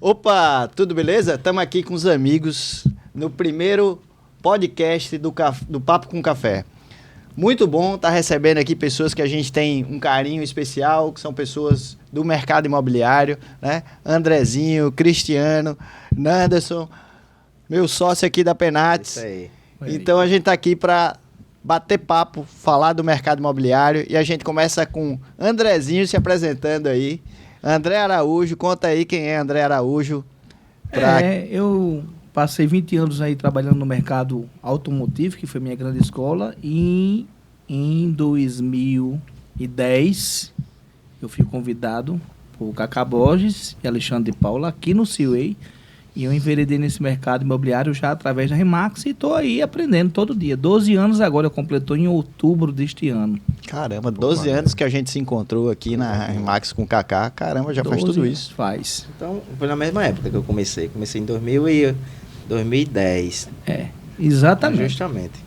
Opa, tudo beleza? Estamos aqui com os amigos no primeiro podcast do Papo com Café. Muito bom estar recebendo aqui pessoas que a gente tem um carinho especial, que são pessoas do mercado imobiliário, né? Andrezinho, Cristiano, Nanderson, meu sócio aqui da Penates. Isso aí. Então a gente está aqui para bater papo, falar do mercado imobiliário e a gente começa com Andrezinho se apresentando aí. André Araújo, conta aí quem é André Araújo. Eu passei 20 anos aí trabalhando no mercado automotivo, que foi minha grande escola, e em 2010 eu fui convidado por Cacá Borges e Alexandre de Paula aqui no Seaway, e eu enveredei nesse mercado imobiliário já através da Remax e estou aí aprendendo todo dia. 12 anos agora, eu completou em outubro deste ano. Caramba, 12 anos que a gente se encontrou aqui na Remax com o Cacá. Caramba, já faz tudo isso. Faz. Então, foi na mesma época que eu comecei. Comecei em 2010. Exatamente. Justamente.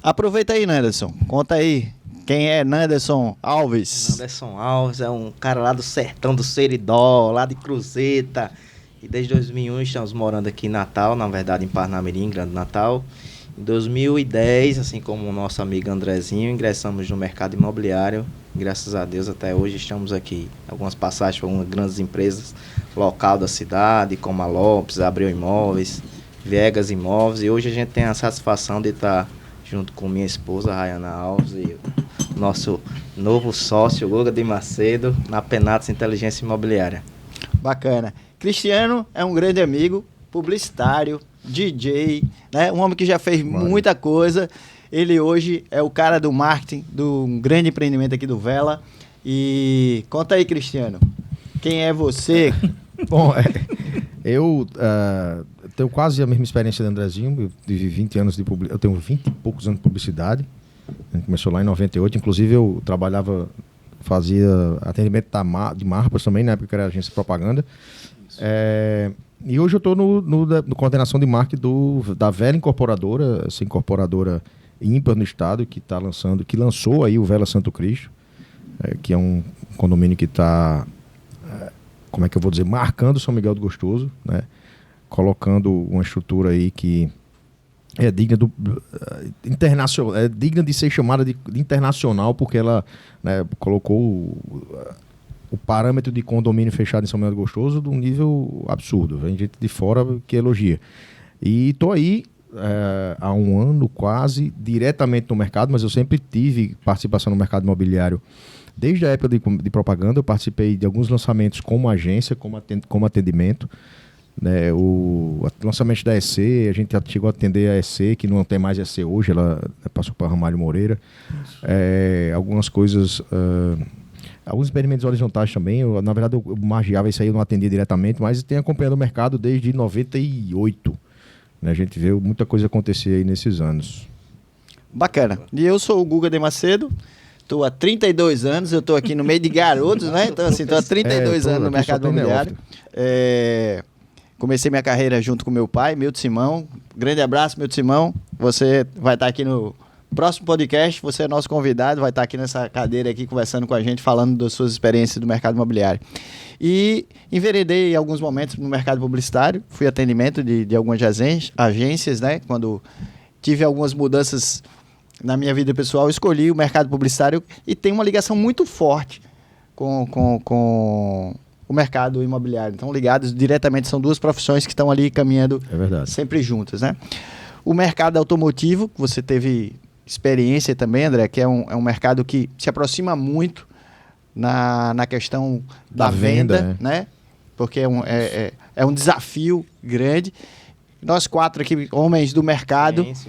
Aproveita aí, Nanderson. Conta aí. Quem é Nanderson Alves? Nanderson Alves é um cara lá do sertão do Seridó, lá de Cruzeta. E desde 2001 estamos morando aqui em Natal, na verdade em Parnamirim, Grande Natal. Em 2010, assim como o nosso amigo Andrezinho, ingressamos no mercado imobiliário. Graças a Deus, até hoje estamos aqui. Algumas passagens por algumas grandes empresas local da cidade, como a Lopes, Abreu Imóveis, Viegas Imóveis. E hoje a gente tem a satisfação de estar junto com minha esposa, Rayana Alves, e o nosso novo sócio, Guga de Macedo, na Penates Inteligência Imobiliária. Bacana. Cristiano é um grande amigo, publicitário, DJ, né? Um homem que já fez muita coisa. Ele hoje é o cara do marketing, do grande empreendimento aqui do Vela. E conta aí, Cristiano, quem é você? Bom, eu tenho quase a mesma experiência do Andrezinho. Eu tive 20 anos eu tenho 20 e poucos anos de publicidade. A gente começou lá em 98. Inclusive, eu fazia atendimento de marcas também, na época que era agência de propaganda. E hoje eu estou no coordenação de marketing da Vela Incorporadora, essa incorporadora ímpar no estado, que lançou aí o Vela Santo Cristo, que é um condomínio que está, como é que eu vou dizer, marcando São Miguel do Gostoso, né? Colocando uma estrutura aí que é digna internacional, é digna de ser chamada de internacional, porque ela, né, colocou o parâmetro de condomínio fechado em São Miguel do Gostoso de um nível absurdo. Vem gente de fora que elogia. E estou aí há um ano quase, diretamente no mercado, mas eu sempre tive participação no mercado imobiliário. Desde a época de propaganda, eu participei de alguns lançamentos como agência, como atendimento. Né, o lançamento da EC, a gente já chegou a atender a EC, que não tem mais EC hoje, ela passou para Ramalho Moreira. Algumas coisas... alguns experimentos horizontais também. Na verdade, eu magiava isso aí, eu não atendia diretamente, mas tenho acompanhado o mercado desde 98. Né? A gente vê muita coisa acontecer aí nesses anos. Bacana. E eu sou o Guga de Macedo, estou há 32 anos, eu estou aqui no meio de garotos, né? Então, assim, estou há 32 anos no mercado imobiliário. Comecei minha carreira junto com meu pai, Milton Simão. Grande abraço, Milton Simão. Você vai estar aqui no próximo podcast, você é nosso convidado, vai estar aqui nessa cadeira aqui conversando com a gente, falando das suas experiências do mercado imobiliário. E enveredei em alguns momentos no mercado publicitário, fui atendimento de algumas agências, né? Quando tive algumas mudanças na minha vida pessoal, escolhi o mercado publicitário e tem uma ligação muito forte com o mercado imobiliário. Então, ligados diretamente, são duas profissões que estão ali caminhando sempre juntas, né? O mercado automotivo, que você teve experiência também, André, que é um mercado que se aproxima muito na questão da venda, né? Porque é um desafio grande. Nós quatro aqui, homens do mercado, sim.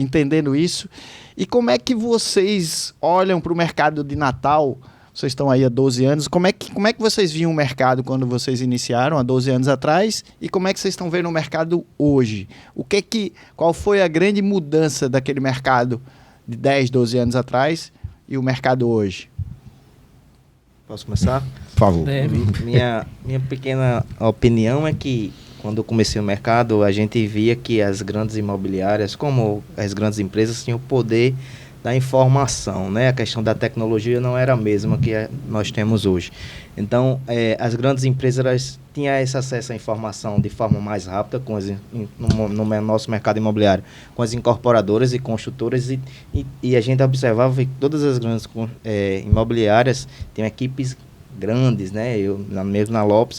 entendendo isso. E como é que vocês olham para o mercado de Natal? Vocês estão aí há 12 anos. Como é que vocês viam o mercado quando vocês iniciaram, há 12 anos atrás? E como é que vocês estão vendo o mercado hoje? Qual foi a grande mudança daquele mercado de 10, 12 anos atrás e o mercado hoje? Posso começar? Por favor. Minha pequena opinião é que quando eu comecei o mercado, a gente via que as grandes imobiliárias, como as grandes empresas, tinham o poder da informação, né? A questão da tecnologia não era a mesma que nós temos hoje. Então, as grandes empresas elas tinham esse acesso à informação de forma mais rápida no nosso mercado imobiliário, com as incorporadoras e construtoras, e a gente observava que todas as grandes imobiliárias têm equipes grandes, né? Mesmo na Lopes,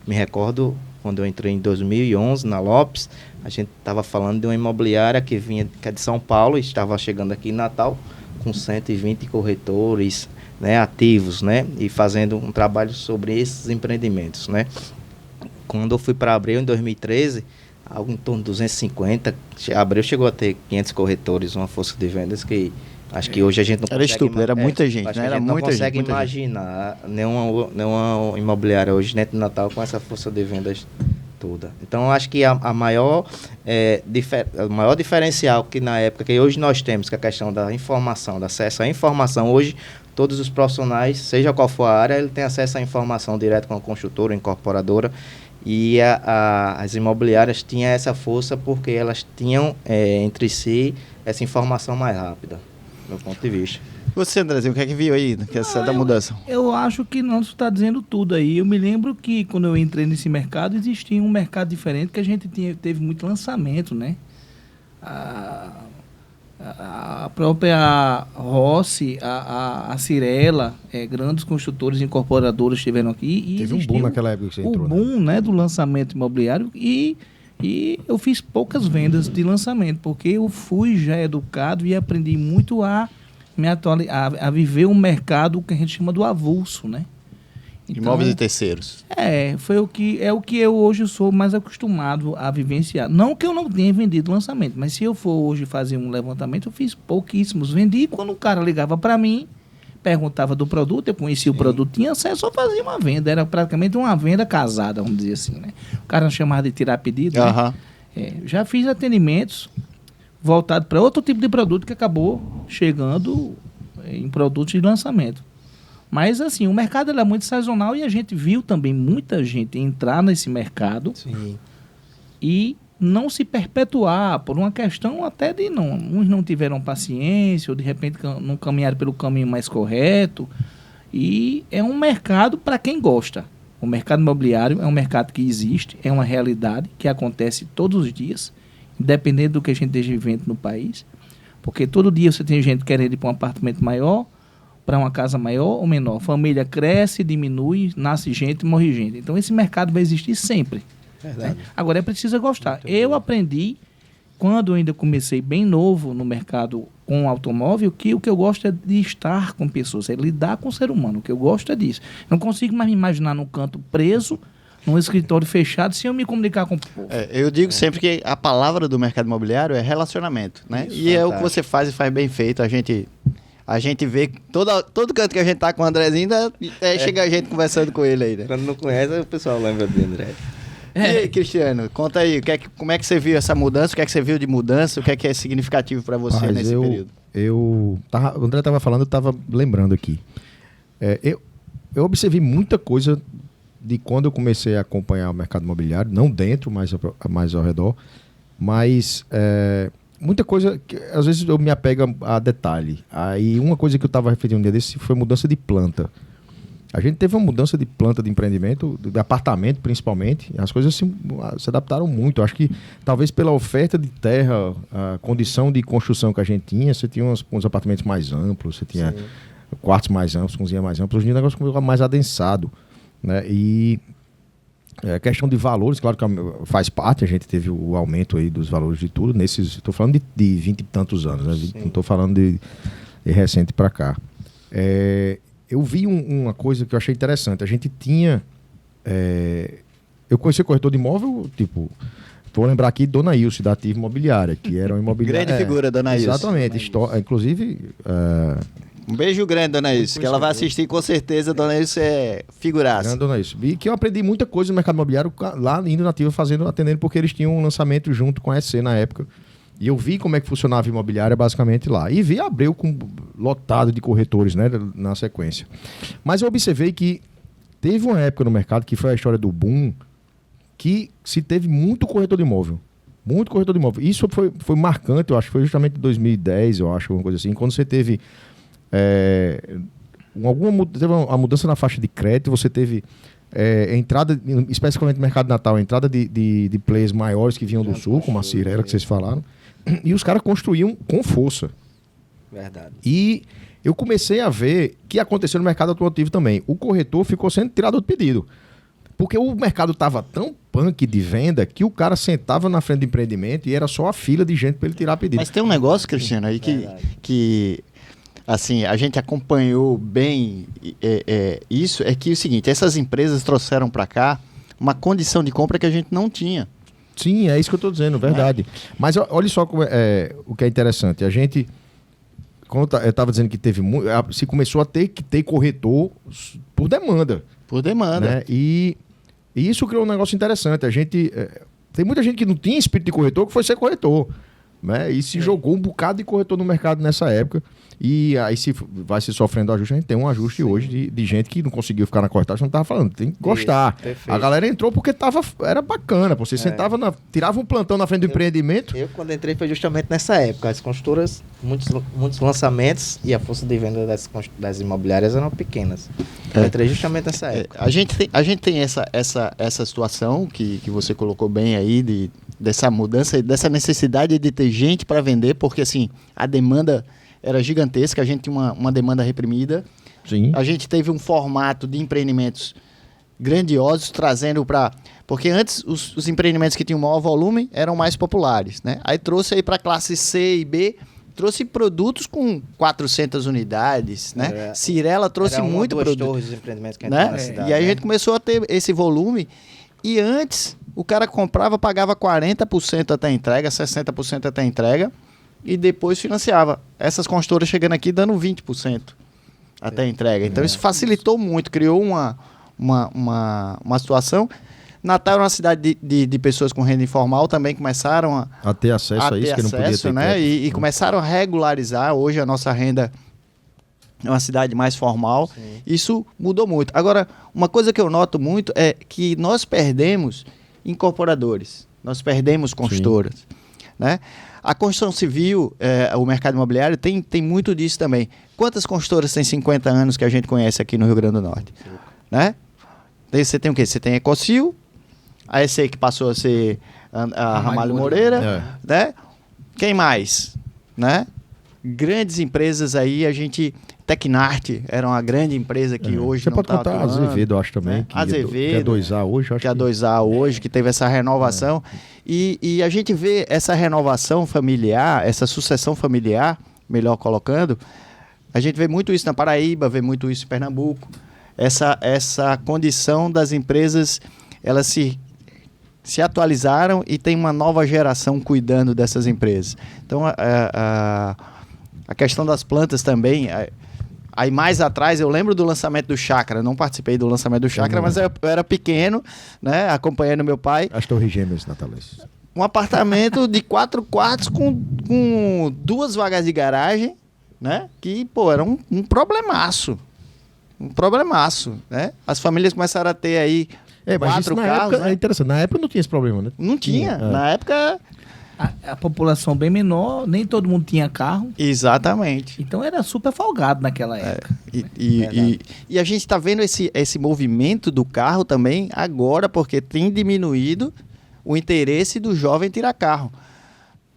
me recordo, quando eu entrei em 2011 na Lopes, a gente estava falando de uma imobiliária que é de São Paulo e estava chegando aqui em Natal com 120 corretores, né, ativos, né, e fazendo um trabalho sobre esses empreendimentos, né. Quando eu fui para Abreu em 2013, algo em torno de 250, Abreu chegou a ter 500 corretores, uma força de vendas que acho que hoje a gente não era estúpido, era muita gente, né? A gente não consegue imaginar nenhuma imobiliária hoje dentro do Natal com essa força de vendas toda. Então, acho que o maior diferencial que na época, que hoje nós temos, que é a questão da informação, do acesso à informação, hoje todos os profissionais, seja qual for a área, ele tem acesso à informação direto com a construtora, a incorporadora, e as imobiliárias tinham essa força porque elas tinham entre si essa informação mais rápida, do meu ponto de vista. Você, Andrezinho, o que é que viu aí da mudança? Eu acho que não está dizendo tudo aí. Eu me lembro que quando eu entrei nesse mercado, existia um mercado diferente que a gente teve muito lançamento, né? A própria Rossi, a Cirela, grandes construtores e incorporadoras estiveram aqui. E teve um boom naquela época que você entrou. O boom, né, do lançamento imobiliário e eu fiz poucas vendas de lançamento, porque eu fui já educado e aprendi muito a viver um mercado que a gente chama do avulso, né? Então, imóveis e terceiros. O que eu hoje sou mais acostumado a vivenciar. Não que eu não tenha vendido lançamento, mas se eu for hoje fazer um levantamento, eu fiz pouquíssimos. Vendi quando o cara ligava para mim, perguntava do produto, eu conhecia o produto, tinha acesso, eu fazia uma venda. Era praticamente uma venda casada, vamos dizer assim, né? O cara não chamava de tirar pedido, né? Já fiz atendimentos voltado para outro tipo de produto que acabou chegando em produtos de lançamento. Mas, assim, o mercado é muito sazonal e a gente viu também muita gente entrar nesse mercado. Sim. E não se perpetuar por uma questão até de uns não tiveram paciência ou, de repente, não caminharam pelo caminho mais correto. E é um mercado para quem gosta. O mercado imobiliário é um mercado que existe, é uma realidade que acontece todos os dias, independente do que a gente esteja vivendo no país, porque todo dia você tem gente querendo ir para um apartamento maior, para uma casa maior ou menor. Família cresce, diminui, nasce gente, morre gente. Então esse mercado vai existir sempre. Né? Agora é preciso gostar. Eu aprendi, quando eu ainda comecei bem novo no mercado com automóvel, que o que eu gosto é de estar com pessoas, é lidar com o ser humano. O que eu gosto é disso. Não consigo mais me imaginar num canto preso, num escritório fechado, sem eu me comunicar com o povo. Eu digo sempre que a palavra do mercado imobiliário é relacionamento, né? Isso, e fantástico. é o que você faz e faz bem feito. A gente vê todo canto que a gente tá com o Andrezinho, chega a gente conversando com ele aí, né? Quando não conhece, o pessoal lembra de André. E aí, Cristiano, conta aí, como é que você viu essa mudança? O que é que você viu de mudança? O que é significativo para você nesse período? O André estava falando, eu estava lembrando aqui. Eu observei muita coisa de quando eu comecei a acompanhar o mercado imobiliário, não dentro, mas mais ao redor, mas muita coisa que às vezes eu me apego a detalhe. Aí uma coisa que eu estava refletindo um dia desse foi mudança de planta. A gente teve uma mudança de planta de empreendimento, de apartamento principalmente, as coisas se adaptaram muito. Acho que talvez pela oferta de terra, a condição de construção que a gente tinha, você tinha uns apartamentos mais amplos, você tinha quartos mais amplos, cozinha mais ampla. Hoje em dia o negócio ficou mais adensado, né? E a questão de valores, claro que faz parte, a gente teve o aumento aí dos valores de tudo, estou falando de 20 e tantos anos, né? Não estou falando de recente para cá. Eu vi uma coisa que eu achei interessante. A gente tinha... eu conheci corretor de imóvel, tipo... Vou lembrar aqui Dona Ilse, da Ativa Imobiliária, que era uma imobiliária... Grande figura, Dona Ilse. Exatamente. Inclusive... Um beijo grande, Dona Ilse, que ela vai assistir com certeza. Dona Ilse é figuraça. Grande Dona Ilse. E que eu aprendi muita coisa no mercado imobiliário lá indo na Ativa atendendo, porque eles tinham um lançamento junto com a SC na época. E eu vi como é que funcionava a imobiliária basicamente lá. E vi Abreu lotado de corretores, né, na sequência. Mas eu observei que teve uma época no mercado, que foi a história do boom, que se teve muito corretor de imóvel. Muito corretor de imóvel. Isso foi marcante, eu acho que foi justamente em 2010, eu acho, alguma coisa assim, quando você teve teve uma mudança na faixa de crédito, você teve entrada, especificamente no mercado de Natal, entrada de players maiores que vinham do sul, como a Cirela, que vocês falaram, e os caras construíam com força. Verdade. E eu comecei a ver que aconteceu no mercado automotivo também. O corretor ficou sendo tirado do pedido. Porque o mercado estava tão punk de venda que o cara sentava na frente do empreendimento e era só a fila de gente para ele tirar pedido. Mas tem um negócio, Cristiano, aí que assim, a gente acompanhou bem isso, é que é o seguinte, essas empresas trouxeram para cá uma condição de compra que a gente não tinha. Sim, é isso que eu estou dizendo, verdade. Mas olha só o que é interessante. A gente, como eu estava dizendo que se começou a ter que ter corretor por demanda. Por demanda. Né? E isso criou um negócio interessante. Tem muita gente que não tinha espírito de corretor que foi ser corretor. Né? E se jogou um bocado de corretor no mercado nessa época. E aí se vai se sofrendo ajuste, a gente tem um ajuste hoje de gente que não conseguiu ficar na corretagem, não estava falando, tem que gostar. Perfeito. A galera entrou porque era bacana, você sentava, tirava um plantão na frente do empreendimento. Eu quando entrei foi justamente nessa época, as construtoras, muitos lançamentos e a força de venda das imobiliárias eram pequenas. Eu entrei justamente nessa época. A gente tem essa situação que você colocou bem aí, dessa mudança, dessa necessidade de ter gente para vender, porque assim, a demanda era gigantesca, a gente tinha uma demanda reprimida. Sim. A gente teve um formato de empreendimentos grandiosos, trazendo para... Porque antes, os empreendimentos que tinham maior volume eram mais populares, né? Aí trouxe aí para a classe C e B, trouxe produtos com 400 unidades, né? Cirela trouxe muito produto. Torres de empreendimentos que né? na cidade, E aí a gente começou a ter esse volume. E antes, o cara comprava, pagava 40% até a entrega, 60% até a entrega, e depois financiava. Essas construtoras chegando aqui dando 20% até a entrega. Então isso facilitou muito, criou uma situação. Natal era uma cidade de pessoas com renda informal, também começaram a ter acesso a isso, que não podia ter. Né? E começaram a regularizar. Hoje a nossa renda é uma cidade mais formal. Sim. Isso mudou muito. Agora, uma coisa que eu noto muito é que nós perdemos incorporadores, nós perdemos construtoras, né? A construção civil, o mercado imobiliário, tem muito disso também. Quantas construtoras têm 50 anos que a gente conhece aqui no Rio Grande do Norte? Né? Você tem o quê? Você tem a Ecocil, a EC que passou a ser a Ramalho Moreira, né? Quem mais? Né? Grandes empresas aí, Tecnarte era uma grande empresa que hoje você não pode contar a Azevedo, eu acho também. Né? Que Azevedo, é 2A hoje, acho que é 2A hoje, que teve essa renovação. E a gente vê essa renovação familiar, essa sucessão familiar, melhor colocando, a gente vê muito isso na Paraíba, vê muito isso em Pernambuco. Essa condição das empresas, elas se atualizaram e tem uma nova geração cuidando dessas empresas. Então, a questão das plantas também... Aí mais atrás, eu lembro do lançamento do Chácara. Não participei do lançamento do Chácara, mas eu era pequeno, né? Acompanhando meu pai. As Torres Gêmeas, Natalês. Um apartamento de 4 quartos com 2 vagas de garagem, né? Que, pô, era um problemaço. Um problemaço, né? As famílias começaram a ter aí 4 carros. Época, né? É interessante. Na época não tinha esse problema, né? Não tinha. Na época... A população bem menor, nem todo mundo tinha carro. Exatamente. Então era super folgado naquela época. E a gente está vendo esse movimento do carro também agora, porque tem diminuído o interesse do jovem tirar carro.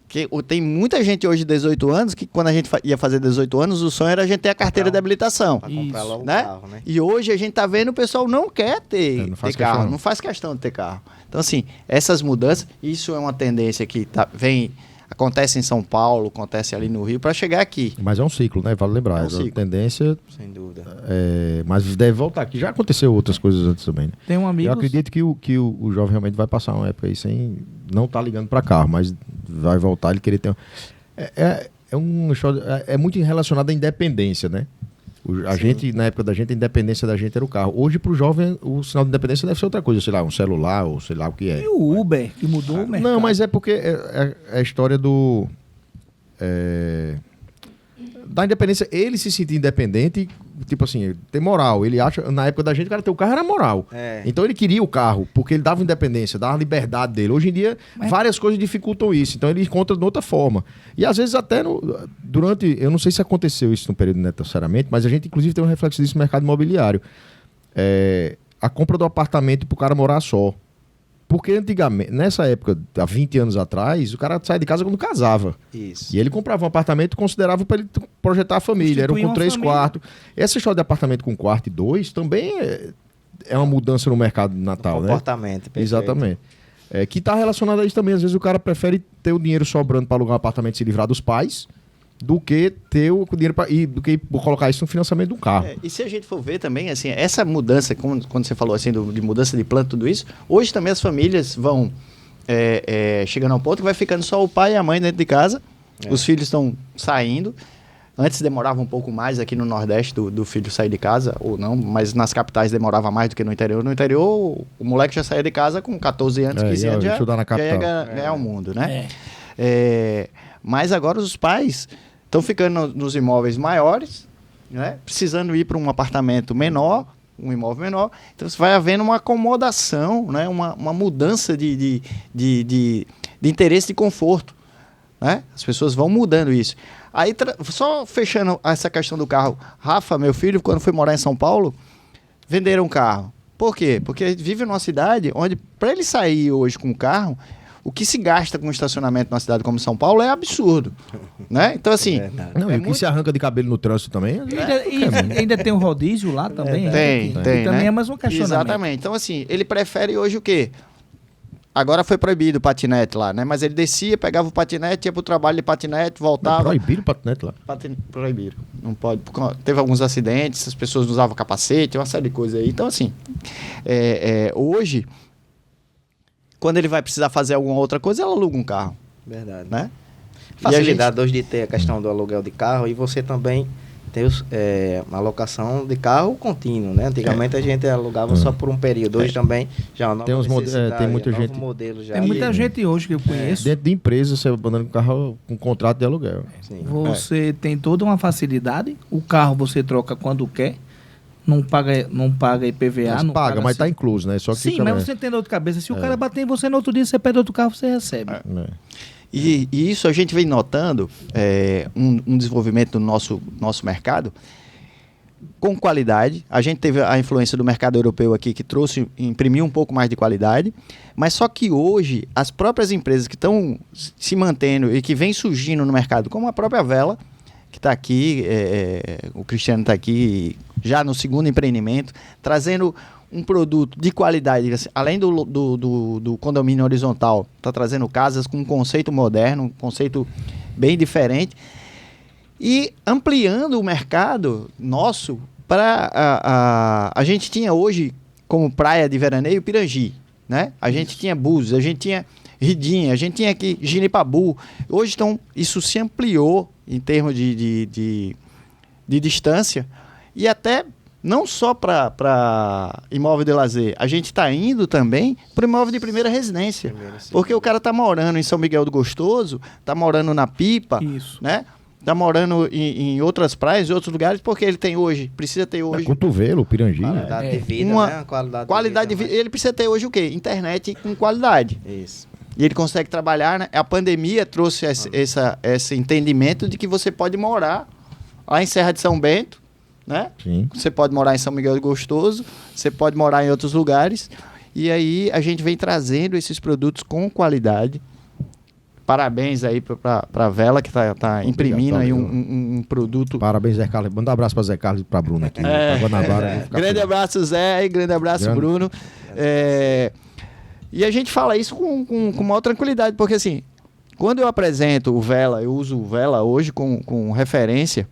Que tem muita gente hoje de 18 anos que quando a gente ia fazer 18 anos, o sonho era a gente ter a carteira de habilitação. Para comprar logo né? um carro, né? E hoje a gente está vendo o pessoal não quer ter carro, não faz questão de ter carro. Então, assim, essas mudanças, isso é uma tendência que acontece em São Paulo, acontece ali no Rio, para chegar aqui. Mas é um ciclo, né? Vale lembrar. É uma tendência... Sem dúvida. Mas deve voltar aqui. Já aconteceu outras coisas antes também, né? Tem um amigo... Eu acredito que o jovem realmente vai passar uma época aí sem... Não tá ligando para carro, mas vai voltar, ele querer ter... É muito relacionado à independência, né? A gente, na época da gente, a independência da gente era o carro. Hoje, pro jovem, o sinal de independência deve ser outra coisa, sei lá, um celular, ou sei lá o que é. E o Uber, que mudou o mercado. Não, mas é porque é a história da independência, ele se sentir independente tipo assim, tem moral. Ele acha, na época da gente, o cara ter o carro era moral. Então ele queria o carro, porque ele dava independência, dava liberdade dele. Hoje em dia, várias coisas dificultam isso. Então ele encontra de outra forma. E às vezes até durante, eu não sei se aconteceu isso no período necessariamente, mas a gente inclusive tem um reflexo disso no mercado imobiliário. A compra do apartamento para o cara morar só. Porque antigamente, nessa época, há 20 anos atrás, o cara saía de casa quando casava. Isso. E ele comprava um apartamento e considerava para ele projetar a família. Eram com 3 quartos. Essa história de apartamento com quarto e 2 também é uma mudança no mercado de Natal, né? Comportamento, perfeito. Exatamente. Que está relacionado a isso também. Às vezes o cara prefere ter o dinheiro sobrando para alugar um apartamento e se livrar dos pais, do que ter o dinheiro do que colocar isso no financiamento de um carro. E se a gente for ver também, assim, essa mudança, quando você falou assim, de mudança de plano, tudo isso, hoje também as famílias vão chegando a um ponto que vai ficando só o pai e a mãe dentro de casa, os filhos estão saindo. Antes demorava um pouco mais aqui no Nordeste do filho sair de casa, ou não, mas nas capitais demorava mais do que no interior. No interior, o moleque já saía de casa com 14 anos, 15 anos, já ia ganhar o mundo, né? Mas agora os pais estão ficando nos imóveis maiores, né? Precisando ir para um apartamento menor, um imóvel menor. Então, você vai havendo uma acomodação, né? Uma mudança de interesse de conforto, né? As pessoas vão mudando isso. Aí, só fechando essa questão do carro. Rafa, meu filho, quando foi morar em São Paulo, venderam um carro. Por quê? Porque ele vive numa cidade onde, para ele sair hoje com o carro, o que se gasta com estacionamento numa cidade como São Paulo é absurdo, né? Então, assim... e o que se arranca de cabelo no trânsito também... Ainda tem um rodízio lá também? Tem, também, né? É mais um questionamento. Exatamente. Então, assim, ele prefere hoje o quê? Agora foi proibido o patinete lá, né? Mas ele descia, pegava o patinete, ia pro trabalho de patinete, voltava... Proibiram o patinete lá? Proibiram. Não pode. Teve alguns acidentes, as pessoas não usavam capacete, uma série de coisas aí. Então, assim, hoje... Quando ele vai precisar fazer alguma outra coisa, ela aluga um carro. Verdade. Né? Facilidade hoje de ter a questão do aluguel de carro e você também tem uma alocação de carro contínuo, né? Antigamente a gente alugava só por um período. Hoje também já é uma nova necessidade, tem muita gente. Modelo já. Tem muita gente hoje que eu conheço. Dentro de empresa, você andando com carro com contrato de aluguel. Sim. Você tem toda uma facilidade. O carro você troca quando quer. Não paga IPVA. Mas não paga, mas está assim. incluso, né? Só que Sim, mas você tem dor de cabeça. Se o cara bater em você no outro dia, você pede outro carro, você recebe. E isso a gente vem notando, um desenvolvimento do nosso mercado com qualidade. A gente teve a influência do mercado europeu aqui, que imprimiu um pouco mais de qualidade, mas só que hoje as próprias empresas que estão se mantendo e que vêm surgindo no mercado, como a própria Vela, que está aqui, o Cristiano está aqui já no segundo empreendimento, trazendo um produto de qualidade, assim, além do condomínio horizontal, está trazendo casas com um conceito moderno, um conceito bem diferente, e ampliando o mercado nosso para... A gente tinha hoje, como praia de veraneio, Pirangi, né? A gente tinha Búzios, a gente tinha Ridinha, a gente tinha aqui Ginipabu. Hoje, então, isso se ampliou em termos de distância, e até não só para imóvel de lazer, a gente está indo também para imóvel de primeira residência, porque o cara está morando em São Miguel do Gostoso, está morando na Pipa, né? Está morando em outras praias, em outros lugares, porque ele precisa ter hoje... Cotovelo, Pirangi. Qualidade de vida, né? Qualidade de vida. Ele precisa ter hoje o quê? Internet com qualidade. Isso. E ele consegue trabalhar, né? A pandemia trouxe esse entendimento de que você pode morar lá em Serra de São Bento, né? Sim. Você pode morar em São Miguel do Gostoso, você pode morar em outros lugares, e aí a gente vem trazendo esses produtos com qualidade. Parabéns aí para a Vela, que tá imprimindo aí um produto. Parabéns, Zé Carlos. Manda um abraço para Zé Carlos e para Bruno aqui. Grande abraço, Zé, e grande abraço, Bruno. E a gente fala isso com maior tranquilidade, porque assim, quando eu apresento o Vela, eu uso o Vela hoje com referência,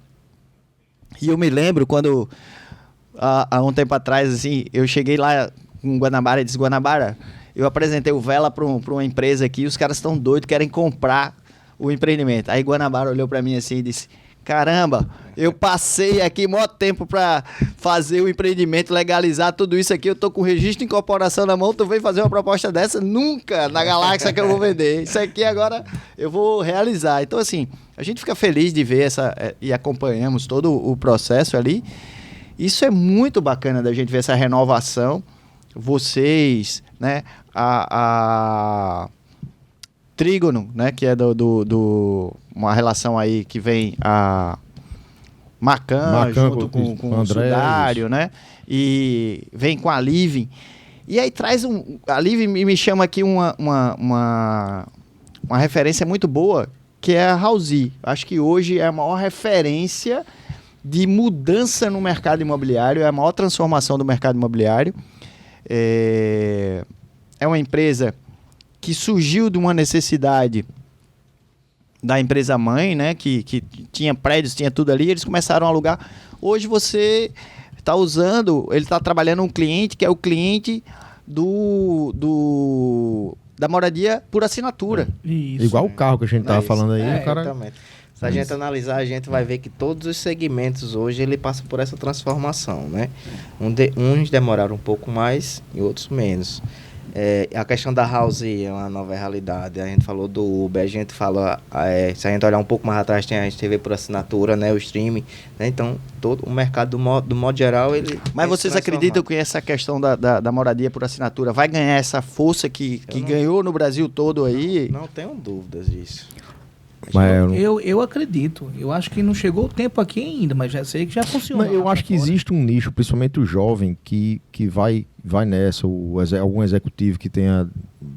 e eu me lembro quando, há um tempo atrás, assim, eu cheguei lá com Guanabara e disse, Guanabara, eu apresentei o Vela para uma empresa aqui, os caras estão doidos, querem comprar o empreendimento. Aí Guanabara olhou para mim assim e disse, caramba, eu passei aqui maior tempo para fazer o empreendimento, legalizar tudo isso aqui, eu tô com o registro de incorporação na mão, tu vem fazer uma proposta dessa? Nunca na galáxia que eu vou vender. Isso aqui agora eu vou realizar. Então, assim, a gente fica feliz de ver e acompanhamos todo o processo ali. Isso é muito bacana da gente ver essa renovação. Vocês, né? A Trígono, né? Que é uma relação aí que vem a Macan junto com o Sudário, né? E vem com a Living. E aí traz a Living me chama aqui uma referência muito boa, que é a Housea. Acho que hoje é a maior referência de mudança no mercado imobiliário, é a maior transformação do mercado imobiliário. É uma empresa que surgiu de uma necessidade da empresa mãe, né? Que tinha prédios, tinha tudo ali, eles começaram a alugar. Hoje você está usando, ele está trabalhando um cliente que é o cliente da moradia por assinatura. Isso. Igual o carro que a gente tava falando aí, o cara... Exatamente. Se a gente analisar, a gente vai ver que todos os segmentos hoje ele passa por essa transformação, né? Uns demoraram um pouco mais e outros menos. A questão da Housea é uma nova realidade. A gente falou do Uber, a gente fala, se a gente olhar um pouco mais atrás, tem a TV por assinatura, né? O streaming, né? Então, todo o mercado do modo geral, ele... Mas vocês acreditam que essa questão da moradia por assinatura vai ganhar essa força que ganhou no Brasil todo aí? Não tenho dúvidas disso. Mas Eu acredito. Eu acho que não chegou o tempo aqui ainda, mas já sei que já funciona. Mas eu acho que existe um nicho, principalmente o jovem, que vai nessa, algum executivo que tenha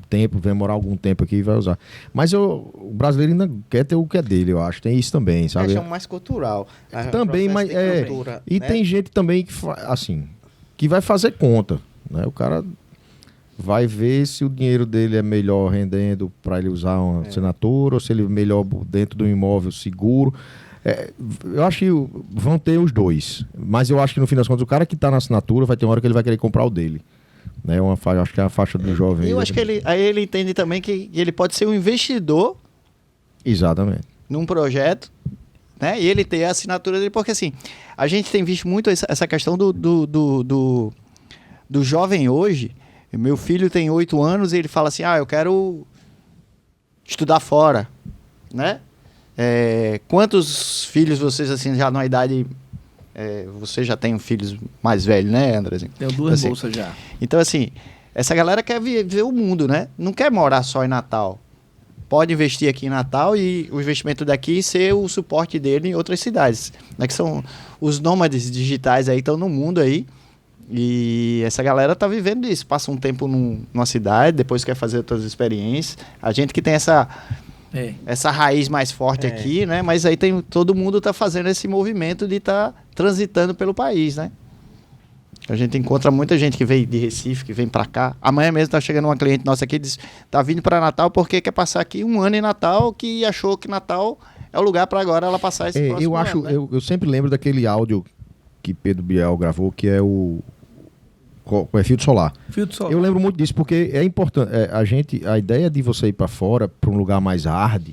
tempo, vai morar algum tempo aqui e vai usar. Mas o brasileiro ainda quer ter o que é dele, eu acho. Tem isso também, sabe? É mais cultural. Também, mas cultura, e né? tem gente também que vai fazer conta, né? O cara vai ver se o dinheiro dele é melhor rendendo para ele usar uma assinatura ou se ele é melhor dentro do imóvel seguro. Eu acho que vão ter os dois. Mas eu acho que no fim das contas o cara que está na assinatura vai ter uma hora que ele vai querer comprar o dele. Né? Acho que é a faixa do jovem. Eu acho que ele entende também que ele pode ser um investidor. Exatamente. Num projeto, né? E ele ter a assinatura dele, porque assim, a gente tem visto muito essa questão do jovem hoje. Meu filho tem 8 anos e ele fala assim, eu quero estudar fora, né? Quantos filhos vocês, assim, já na idade... você já tem filhos mais velhos, né, Andrezinho? Tenho 2 assim, bolsas já. Então, assim, essa galera quer ver o mundo, né? Não quer morar só em Natal. Pode investir aqui em Natal e o investimento daqui ser o suporte dele em outras cidades. Né? Que são os nômades digitais aí, estão no mundo aí. E essa galera tá vivendo isso. Passa um tempo numa cidade, depois quer fazer outras experiências. A gente que tem essa raiz mais forte aqui, né? Mas aí todo mundo tá fazendo esse movimento de tá transitando pelo país, né? A gente encontra muita gente que veio de Recife, que vem para cá. Amanhã mesmo tá chegando uma cliente nossa aqui, diz, tá vindo para Natal porque quer passar aqui um ano em Natal, que achou que Natal é o lugar para agora ela passar esse próximo ano, né? Eu sempre lembro daquele áudio que Pedro Biel gravou, que é filtro solar. Filtro solar. Eu lembro muito disso, porque é importante. A ideia de você ir para fora, para um lugar mais hard,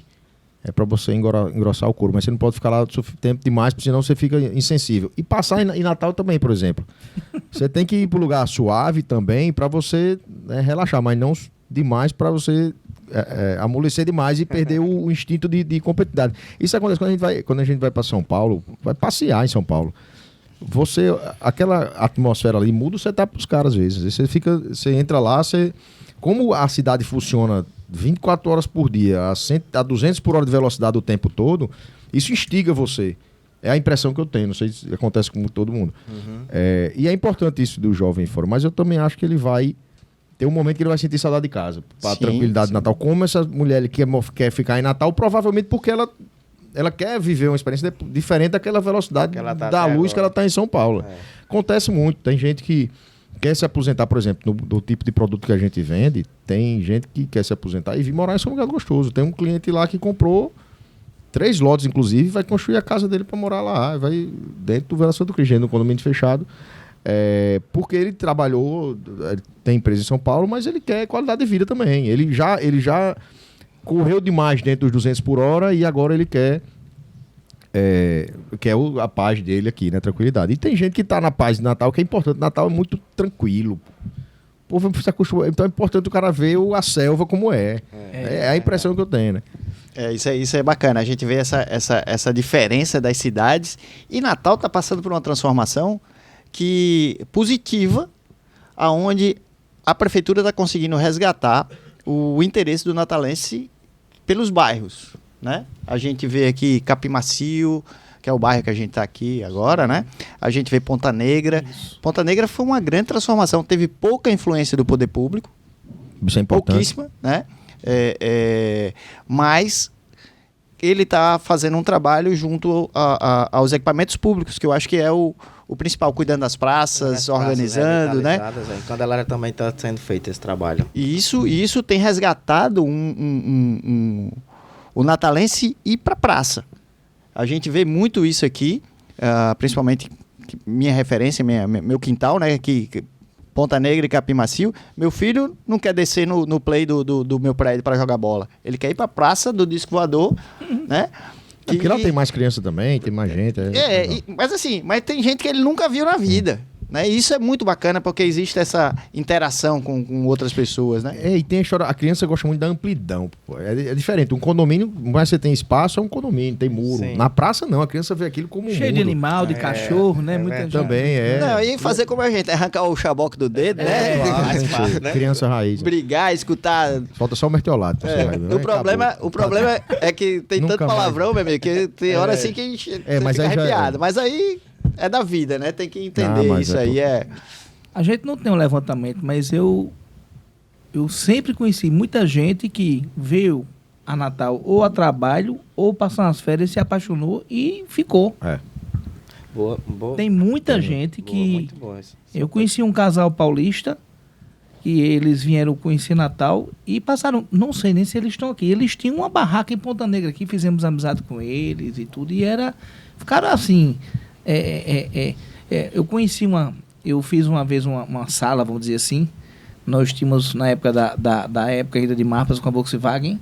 é para você engrossar o couro. Mas você não pode ficar lá tempo demais, porque senão você fica insensível. E passar em Natal também, por exemplo. Você tem que ir para um lugar suave também, para você relaxar, mas não demais para você amolecer demais e perder o instinto de competitividade. Isso acontece quando a gente vai para São Paulo, vai passear em São Paulo. Aquela atmosfera ali muda o setup pros caras às vezes. Você entra lá, como a cidade funciona 24 horas por dia, a 200 por hora de velocidade o tempo todo, isso instiga você. É a impressão que eu tenho, não sei se acontece com todo mundo. Uhum. E é importante isso do jovem fora, mas eu também acho que ele vai ter um momento que ele vai sentir saudade de casa, para a tranquilidade de Natal. Como essa mulher quer ficar em Natal, provavelmente porque ela quer viver uma experiência diferente daquela velocidade da luz que ela está em São Paulo. Acontece muito. Tem gente que quer se aposentar, por exemplo, do tipo de produto que a gente vende, tem gente que quer se aposentar e vir morar em São Miguel do Gostoso. Tem um cliente lá que comprou 3 lotes, inclusive, vai construir a casa dele para morar lá. Vai dentro do Vila Santo Cristo, no condomínio fechado. Porque ele trabalhou, ele tem empresa em São Paulo, mas ele quer qualidade de vida também. Ele já correu demais dentro dos 200 por hora e agora ele quer a paz dele aqui, né? Tranquilidade. E tem gente que tá na paz de Natal, que é importante. Natal é muito tranquilo. O povo precisa acostumar. Então é importante o cara ver a selva como é. É a impressão que eu tenho, né? Isso é bacana. A gente vê essa diferença das cidades. E Natal tá passando por uma transformação positiva, aonde a prefeitura está conseguindo resgatar o interesse do natalense pelos bairros, né? A gente vê aqui Capim Macio, que é o bairro que a gente está aqui agora, né? A gente vê Ponta Negra. Isso. Ponta Negra foi uma grande transformação, teve pouca influência do poder público, Isso é importante. pouquíssima, né? Mas ele está fazendo um trabalho junto aos equipamentos públicos, que eu acho que é o principal, cuidando das praças, organizando, né? Em Candelária também está sendo feito esse trabalho. E isso tem resgatado o natalense ir para a praça. A gente vê muito isso aqui, principalmente minha referência, meu quintal, né? Que Ponta Negra e Capim Macio. Meu filho não quer descer no play do meu prédio para jogar bola. Ele quer ir para a praça do disco voador, né? Porque lá tem mais criança também, tem mais gente. Mas tem gente que ele nunca viu na vida. Né? E isso é muito bacana porque existe essa interação com outras pessoas, né? E tem a história, a criança gosta muito da amplidão. Pô. É diferente. Um condomínio, mas você tem espaço, é um condomínio, tem muro. Sim. Na praça, não. A criança vê aquilo como um Cheio de mundo. animal, de cachorro, né? Muita gente. Também é. Não, e fazer como a gente, arrancar o chaboque do dedo, né? Claro, tem que fácil, ser. né? Criança raiz. Brigar, escutar. Falta só o mertiolado. O problema é que tem Nunca tanto palavrão, meu amigo, que tem hora assim que a gente mas fica aí já arrepiado. é. Mas aí é da vida, né? Tem que entender mas isso aí. A gente não tem um levantamento, mas eu sempre conheci muita gente que veio a Natal ou a trabalho ou passou umas férias, se apaixonou e ficou. Boa. Tem muita gente que... Muito boa isso. Eu conheci um casal paulista que eles vieram conhecer Natal e passaram, não sei nem se eles estão aqui, eles tinham uma barraca em Ponta Negra aqui, fizemos amizade com eles e tudo, e ficaram assim, eu fiz uma vez uma sala, vamos dizer assim, nós tínhamos na época da época ainda de mapas com a Volkswagen,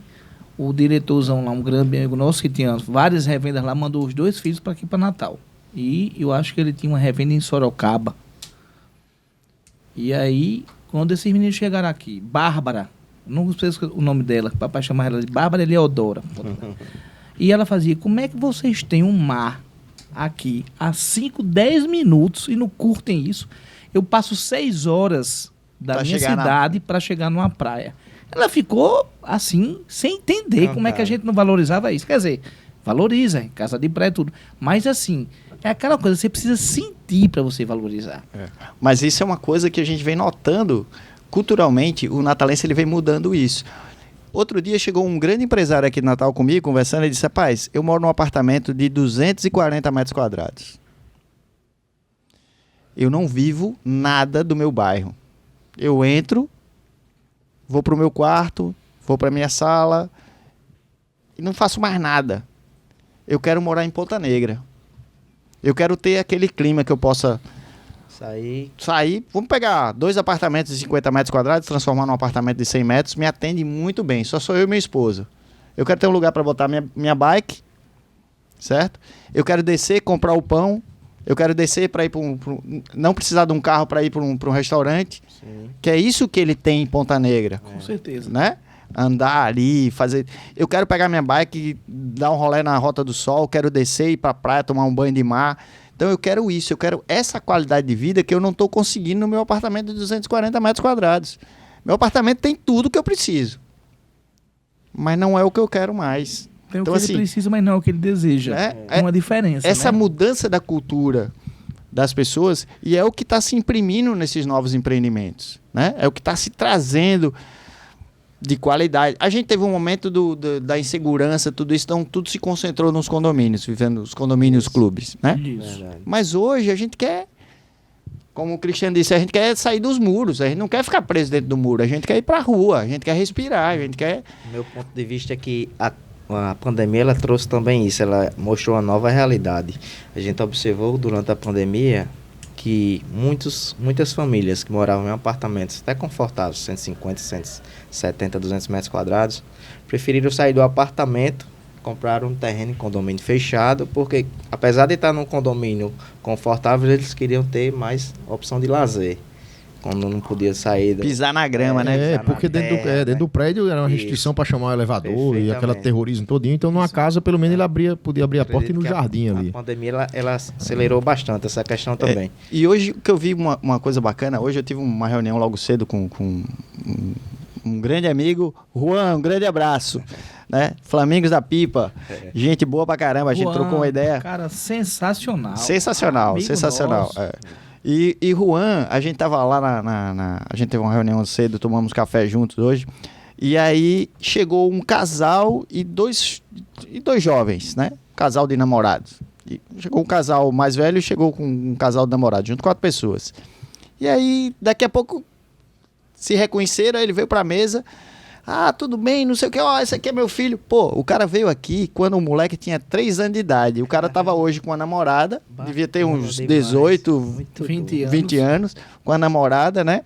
o diretorzão lá, um grande amigo nosso que tinha várias revendas lá, mandou os 2 filhos para aqui para Natal, e eu acho que ele tinha uma revenda em Sorocaba, e aí, quando esses meninos chegaram aqui, Bárbara, não sei o nome dela, o papai chamava ela de Bárbara Eleodora, e ela fazia, como é que vocês têm um mar aqui há 5, 10 minutos e não curtem isso? Eu passo 6 horas da Pra minha chegar cidade para chegar numa praia. Ela ficou assim, sem entender como é que a gente não valorizava isso. Quer dizer, valoriza, casa de praia e tudo. Mas assim, é aquela coisa, você precisa sentir para você valorizar. Mas isso é uma coisa que a gente vem notando culturalmente, o natalense ele vem mudando isso. Outro dia chegou um grande empresário aqui de Natal comigo, conversando, e disse, rapaz, eu moro num apartamento de 240 metros quadrados. Eu não vivo nada do meu bairro. Eu entro, vou pro meu quarto, vou pra minha sala e não faço mais nada. Eu quero morar em Ponta Negra. Eu quero ter aquele clima que eu possa sair. Vamos pegar 2 apartamentos de 50 metros quadrados, transformar num apartamento de 100 metros, me atende muito bem. Só sou eu e minha esposa. Eu quero ter um lugar para botar minha bike, certo? Eu quero descer, comprar o pão. Eu quero descer para ir não precisar de um carro para ir para um restaurante. Sim. Que é isso que ele tem em Ponta Negra. Com certeza. Né? Andar ali, fazer... Eu quero pegar minha bike, dar um rolê na Rota do Sol, quero descer, ir pra praia, tomar um banho de mar. Então eu quero isso, eu quero essa qualidade de vida que eu não estou conseguindo no meu apartamento de 240 metros quadrados. Meu apartamento tem tudo que eu preciso. Mas não é o que eu quero mais. Tem Então, o que assim, ele precisa, mas não é o que ele deseja. É uma diferença. Essa né? mudança da cultura das pessoas, e é o que está se imprimindo nesses novos empreendimentos. Né? É o que está se trazendo de qualidade. A gente teve um momento da insegurança, tudo isso, então tudo se concentrou nos condomínios, vivendo os condomínios clubes, né? Isso. Mas hoje a gente quer, como o Cristiano disse, a gente quer sair dos muros, a gente não quer ficar preso dentro do muro, a gente quer ir pra rua, a gente quer respirar, a gente quer... Meu ponto de vista é que a pandemia ela trouxe também isso, ela mostrou uma nova realidade. A gente observou durante a pandemia que muitas famílias que moravam em apartamentos até confortáveis, 150, 170, 200 metros quadrados, preferiram sair do apartamento, comprar um terreno em condomínio fechado, porque apesar de estar num condomínio confortável, eles queriam ter mais opção de lazer. quando não podia sair. Pisar na grama, né? pisar na porque terra, dentro do prédio era uma restrição para chamar o elevador e aquele Perfeitamente. terrorismo todinho. Então, numa casa, pelo menos, ele podia abrir a porta e ir no Acredito que jardim ali. A pandemia, ela acelerou bastante essa questão também. E hoje que eu vi uma coisa bacana, hoje eu tive uma reunião logo cedo com um grande amigo, Juan, um grande abraço, né? Flamingos da Pipa, gente boa pra caramba, a gente Juan, trocou uma ideia. Cara, sensacional. Sensacional, Amigo sensacional. nosso. É. E Juan, a gente tava lá a gente teve uma reunião cedo, tomamos café juntos hoje, e aí chegou um casal e dois jovens, né? Casal de namorados. E chegou um casal mais velho e chegou com um casal de namorados, junto 4 pessoas. E aí, daqui a pouco, se reconheceram, aí ele veio pra mesa. Ah, tudo bem, não sei o que. Ó, esse aqui é meu filho. Pô, o cara veio aqui quando o moleque tinha 3 anos de idade. O cara tava hoje com a namorada, devia ter uns 18, 20 anos, com a namorada, né?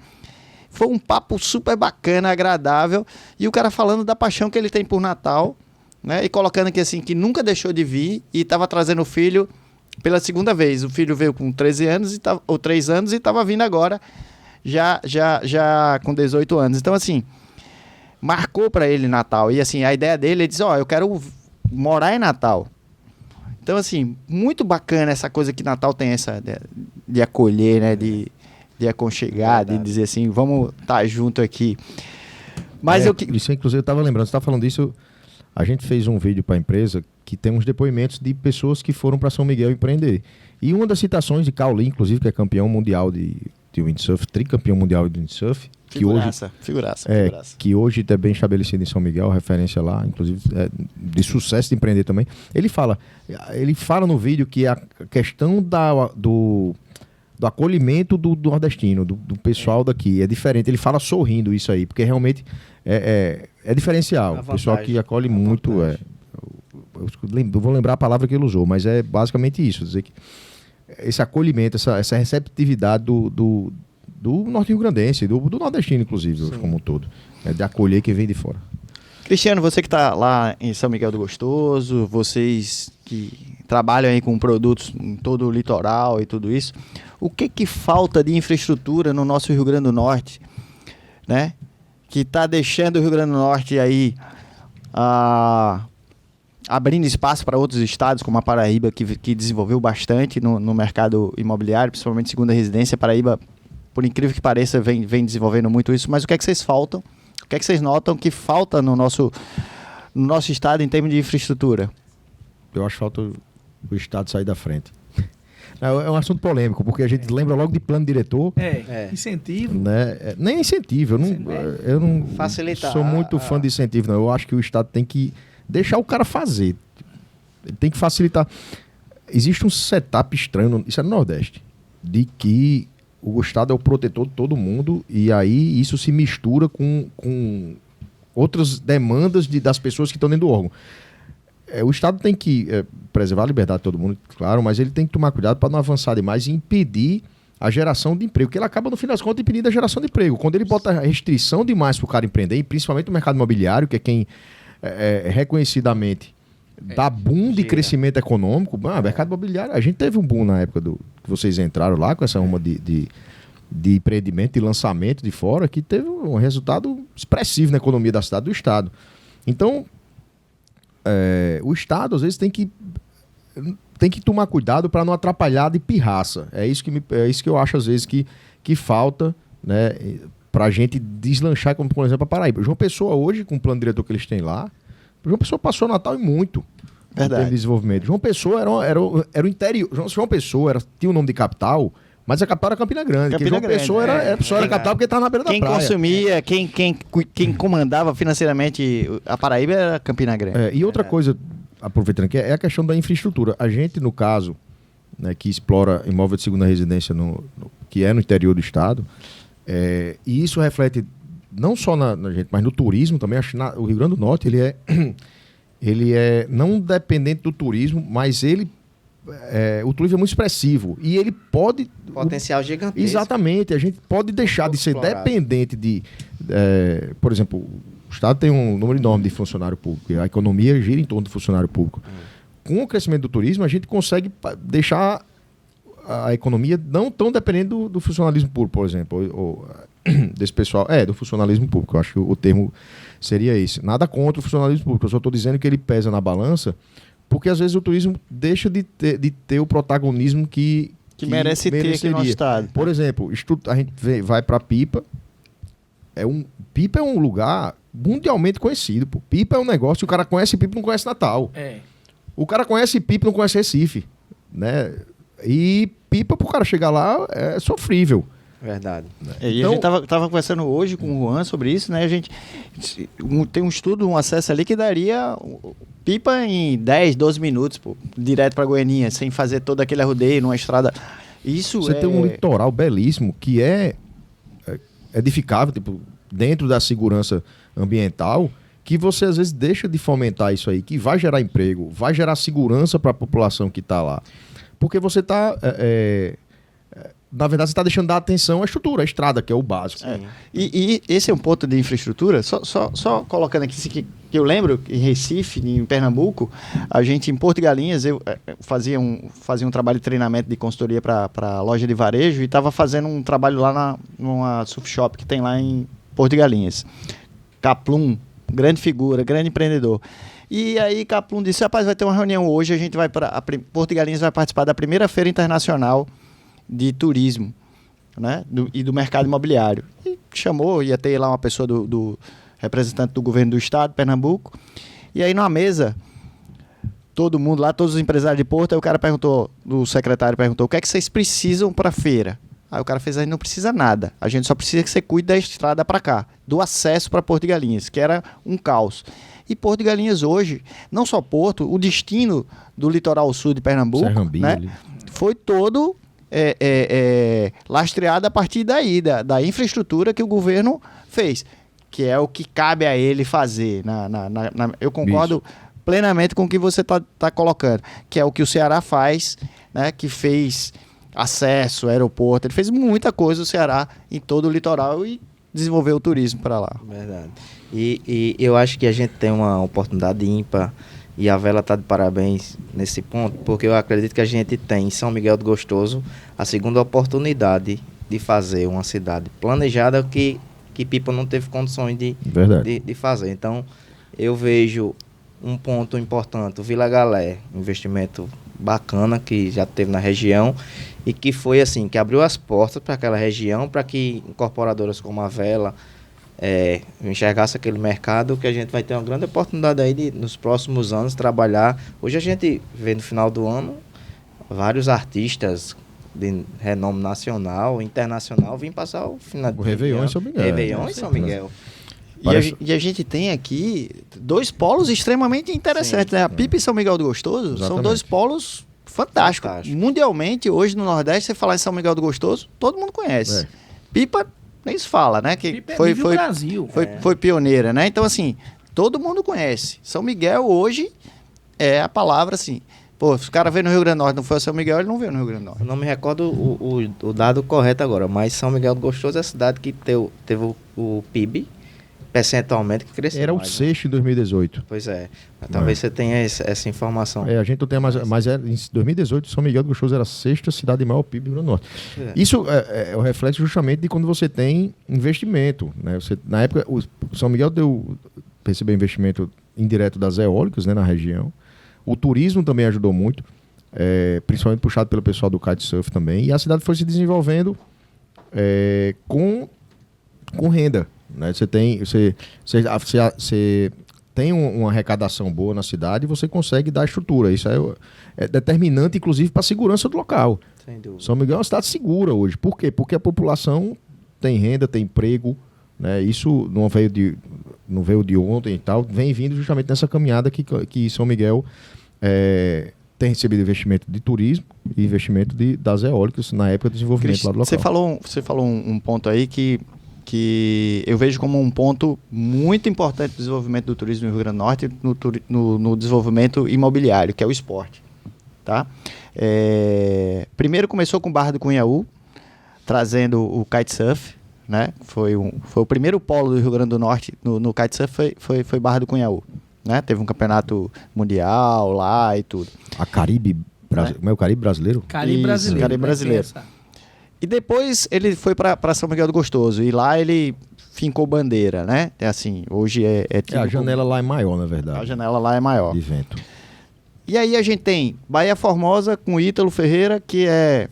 Foi um papo super bacana, agradável. E o cara falando da paixão que ele tem por Natal, né? E colocando aqui assim, que nunca deixou de vir e tava trazendo o filho pela segunda vez. O filho veio com 13 anos, ou 3 anos, e tava vindo agora, já com 18 anos. Então, assim, marcou para ele Natal. E assim, a ideia dele, ele disse, eu quero morar em Natal. Então, assim, muito bacana essa coisa que Natal tem essa de acolher, né? De aconchegar, de dizer assim, vamos estar junto aqui. Mas Isso, inclusive, eu estava lembrando, você estava falando disso, a gente fez um vídeo para a empresa que tem uns depoimentos de pessoas que foram para São Miguel empreender. E uma das citações de Caolin, inclusive, que é campeão mundial de windsurf, tricampeão mundial de windsurf, Figuraça. que hoje está bem estabelecido em São Miguel, referência lá, inclusive de sucesso de empreender também. Ele fala no vídeo que a questão do acolhimento do nordestino, do pessoal daqui, é diferente. Ele fala sorrindo isso aí, porque realmente é diferencial. O pessoal que acolhe muito. Eu vou lembrar a palavra que ele usou, mas é basicamente isso. Dizer que esse acolhimento, essa receptividade do norte rio-grandense, do nordestino, inclusive, como um todo. De acolher quem vem de fora. Cristiano, você que está lá em São Miguel do Gostoso, vocês que trabalham aí com produtos em todo o litoral e tudo isso, o que falta de infraestrutura no nosso Rio Grande do Norte, né? Que está deixando o Rio Grande do Norte aí abrindo espaço para outros estados, como a Paraíba, que desenvolveu bastante no mercado imobiliário, principalmente segunda residência. A Paraíba, por incrível que pareça, vem desenvolvendo muito isso. Mas o que é que vocês faltam? O que é que vocês notam que falta no nosso estado em termos de infraestrutura? Eu acho que falta o estado sair da frente. É um assunto polêmico, porque a gente lembra logo de plano diretor. Incentivo. Né? Nem incentivo. Eu não Facilitar. sou muito fã de incentivo, não. Eu acho que o estado tem que deixar o cara fazer. Ele tem que facilitar. Existe um setup estranho, isso é no Nordeste, de que o Estado é o protetor de todo mundo e aí isso se mistura com outras demandas das pessoas que estão dentro do órgão. O Estado tem que preservar a liberdade de todo mundo, claro, mas ele tem que tomar cuidado para não avançar demais e impedir a geração de emprego, porque ele acaba, no fim das contas, impedindo a geração de emprego. Quando ele bota restrição demais para o cara empreender, e principalmente no mercado imobiliário, que é quem reconhecidamente dá boom de crescimento econômico. Mercado imobiliário, a gente teve um boom na época que vocês entraram lá com essa uma de empreendimento e lançamento de fora, que teve um resultado expressivo na economia da cidade, do estado. Então, o estado às vezes tem que tomar cuidado para não atrapalhar de pirraça. É isso que eu acho às vezes que falta, né, para a gente deslanchar, como por exemplo a Paraíba. João Pessoa hoje, com o plano diretor que eles têm lá, João Pessoa passou o Natal e muito. Verdade. De desenvolvimento. João Pessoa era o interior. João Pessoa tinha o nome de capital, mas a capital era Campina Grande. João Pessoa era capital porque estava na beira da praia. Quem consumia, quem comandava financeiramente a Paraíba era Campina Grande. E outra coisa, aproveitando aqui, é a questão da infraestrutura. A gente, no caso, né, que explora imóvel de segunda residência, que é no interior do estado, e isso reflete não só na gente, mas no turismo também. Acho que o Rio Grande do Norte ele é não dependente do turismo, mas o turismo é muito expressivo e ele pode... Potencial gigantesco. Exatamente. A gente pode deixar de ser dependente de... por exemplo, o Estado tem um número enorme de funcionário público e a economia gira em torno do funcionário público. Com o crescimento do turismo, a gente consegue deixar a economia não tão dependendo do funcionalismo público, por exemplo, ou desse pessoal. Do funcionalismo público. Eu acho que o termo seria esse. Nada contra o funcionalismo público. Eu só estou dizendo que ele pesa na balança, porque às vezes o turismo deixa de ter o protagonismo que merece ter aqui no estado. Por exemplo, a gente vai para Pipa. Pipa é um lugar mundialmente conhecido. Pô. Pipa é um negócio, o cara conhece Pipa e não conhece Natal. O cara conhece Pipa e não conhece Recife. Né? E Pipa, pro cara chegar lá, é sofrível. Verdade. E então, a gente tava conversando hoje com o Juan sobre isso, né? A gente tem um estudo, um acesso ali que daria Pipa em 10, 12 minutos, pô, direto para Goianinha, sem fazer todo aquele arrodeio numa estrada. Você tem um litoral belíssimo que é edificável, tipo, dentro da segurança ambiental, que você às vezes deixa de fomentar isso aí, que vai gerar emprego, vai gerar segurança para a população que está lá. Porque você está... na verdade, você está deixando de dar atenção à estrutura, à estrada, que é o básico. E esse é um ponto de infraestrutura, só colocando aqui que eu lembro, em Recife, em Pernambuco, a gente em Porto de Galinhas, eu fazia um trabalho de treinamento de consultoria para a loja de varejo e estava fazendo um trabalho lá numa surf shop que tem lá em Porto de Galinhas. Caplum, grande figura, grande empreendedor. E aí Caplum disse, rapaz, vai ter uma reunião hoje, a gente vai para Porto de Galinhas, vai participar da primeira feira internacional de turismo, né? E do mercado imobiliário. E chamou, ia ter lá uma pessoa do representante do governo do estado, Pernambuco. E aí numa mesa, todo mundo lá, todos os empresários de Porto, aí o cara perguntou, o secretário perguntou, o que é que vocês precisam para a feira? Aí o cara fez, a gente não precisa nada, a gente só precisa que você cuide da estrada para cá, do acesso para Porto de Galinhas, que era um caos. E Porto de Galinhas hoje, não só Porto, o destino do litoral sul de Pernambuco, né, foi todo lastreado a partir daí, da infraestrutura que o governo fez, que é o que cabe a ele fazer. Eu concordo plenamente com o que você está colocando, que é o que o Ceará faz, né, que fez acesso, aeroporto, ele fez muita coisa o Ceará em todo o litoral e desenvolveu o turismo para lá. Verdade. E eu acho que a gente tem uma oportunidade ímpar e a Vela está de parabéns nesse ponto, porque eu acredito que a gente tem em São Miguel do Gostoso a segunda oportunidade de fazer uma cidade planejada que Pipa não teve condições de fazer. Então, eu vejo um ponto importante, o Vila Galé, investimento bacana que já teve na região e que foi assim, que abriu as portas para aquela região, para que incorporadoras como a Vela enxergasse aquele mercado, que a gente vai ter uma grande oportunidade aí de, nos próximos anos, trabalhar. Hoje a gente vê no final do ano vários artistas de renome nacional, internacional, vêm passar o final o Réveillon em São Miguel. Réveillon em São Miguel. E a gente tem aqui dois polos extremamente interessantes, né? A Pipa e São Miguel do Gostoso são dois polos fantásticos. Mundialmente, hoje no Nordeste, você falar em São Miguel do Gostoso, todo mundo conhece. Pipa nem se fala, né? Que Pipa foi Brasil. Foi pioneira, né? Então, assim, todo mundo conhece. São Miguel hoje é a palavra, assim... Pô, se o cara veio no Rio Grande do Norte, não foi a São Miguel, ele não veio no Rio Grande do Norte. Eu não me recordo o dado correto agora, mas São Miguel do Gostoso é a cidade que teve o PIB percentualmente que cresceu. Era o sexto em 2018. Pois é. Talvez você tenha essa informação. A gente não tem mais, mas em 2018 São Miguel do Gostoso era a sexta cidade de maior PIB do Rio Grande do Norte. Isso é o reflexo justamente de quando você tem investimento, né? Na época, o São Miguel recebeu investimento indireto das eólicas, né, na região. O turismo também ajudou muito, principalmente puxado pelo pessoal do kitesurf também. E a cidade foi se desenvolvendo com renda. Né? Você tem uma arrecadação boa na cidade e você consegue dar estrutura. Isso é determinante, inclusive, para a segurança do local. Sem dúvida. São Miguel é uma cidade segura hoje. Por quê? Porque a população tem renda, tem emprego. Né? Isso não veio de ontem e tal. Vem vindo justamente nessa caminhada que São Miguel tem recebido investimento de turismo e investimento das eólicas na época do desenvolvimento lá do local. Você falou um ponto aí que eu vejo como um ponto muito importante do desenvolvimento do turismo no Rio Grande do Norte, no desenvolvimento imobiliário, que é o esporte. Tá? Primeiro começou com Barra do Cunhaú, trazendo o kitesurf, né? Foi o primeiro polo do Rio Grande do Norte no kitesurf, foi Barra do Cunhaú. Né? Teve um campeonato mundial lá e tudo. A Caribe Como é o Caribe brasileiro? Caribe Isso, brasileiro. Caribe né? brasileiro. Tem essa- E depois ele foi para São Miguel do Gostoso. E lá ele fincou bandeira, né? É assim, hoje é tido a como- janela lá é maior, na verdade. A janela lá é maior. De vento. E aí a gente tem Bahia Formosa com Ítalo Ferreira, que é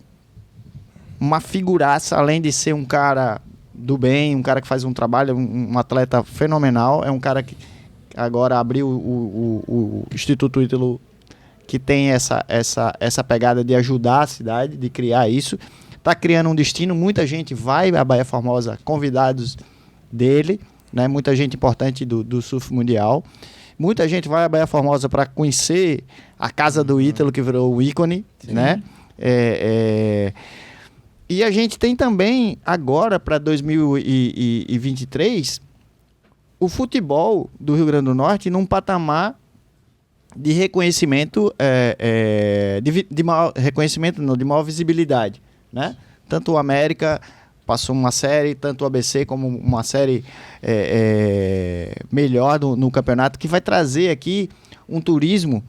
uma figuraça, além de ser um cara do bem, um cara que faz um trabalho, um atleta fenomenal. É um cara que agora abriu o Instituto Ítalo, que tem essa pegada de ajudar a cidade, de criar isso. Está criando um destino, muita gente vai à Bahia Formosa, convidados dele, né? Muita gente importante do surf mundial. Muita gente vai à Bahia Formosa para conhecer a casa do Ítalo, que virou o ícone, né? E a gente tem também, agora para 2023, o futebol do Rio Grande do Norte num patamar de reconhecimento, de maior reconhecimento, não, de maior visibilidade, né? Tanto o América passou uma série, tanto o ABC como uma série melhor no campeonato, que vai trazer aqui um turismo.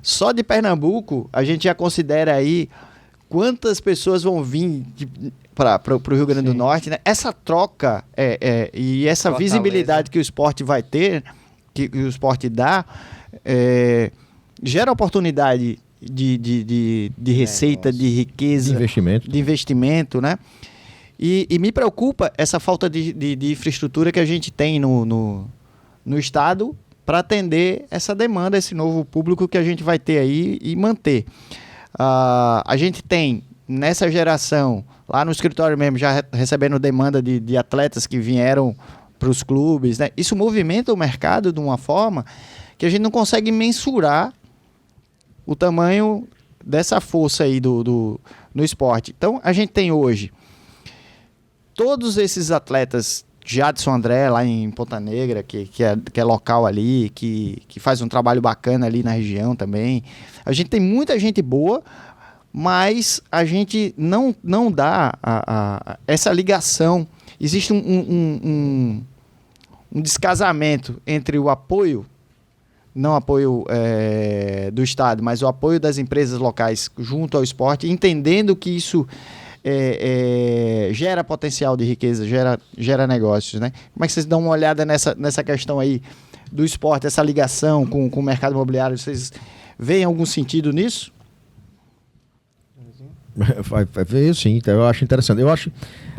Só de Pernambuco, a gente já considera aí quantas pessoas vão vir para o Rio Grande do Norte, né? Essa troca e essa Fortaleza. visibilidade que o esporte vai ter, que o esporte dá, gera oportunidade de receita, de riqueza, De investimento. né? E me preocupa essa falta de infraestrutura que a gente tem no estado para atender essa demanda, esse novo público que a gente vai ter aí e manter. A gente tem, nessa geração, lá no escritório mesmo, já recebendo demanda de atletas que vieram para os clubes, né? Isso movimenta o mercado de uma forma que a gente não consegue mensurar o tamanho dessa força aí no esporte. Então, a gente tem hoje todos esses atletas, Jadson André, lá em Ponta Negra, que é local ali, que faz um trabalho bacana ali na região também. A gente tem muita gente boa, mas a gente não dá essa ligação. Existe um descasamento entre o apoio, não apoio do Estado, mas o apoio das empresas locais junto ao esporte, entendendo que isso gera potencial de riqueza, gera negócios, né? Como é que vocês dão uma olhada nessa questão aí do esporte, essa ligação com o mercado imobiliário? Vocês veem algum sentido nisso? Vai ver, sim, então eu acho interessante. Eu acho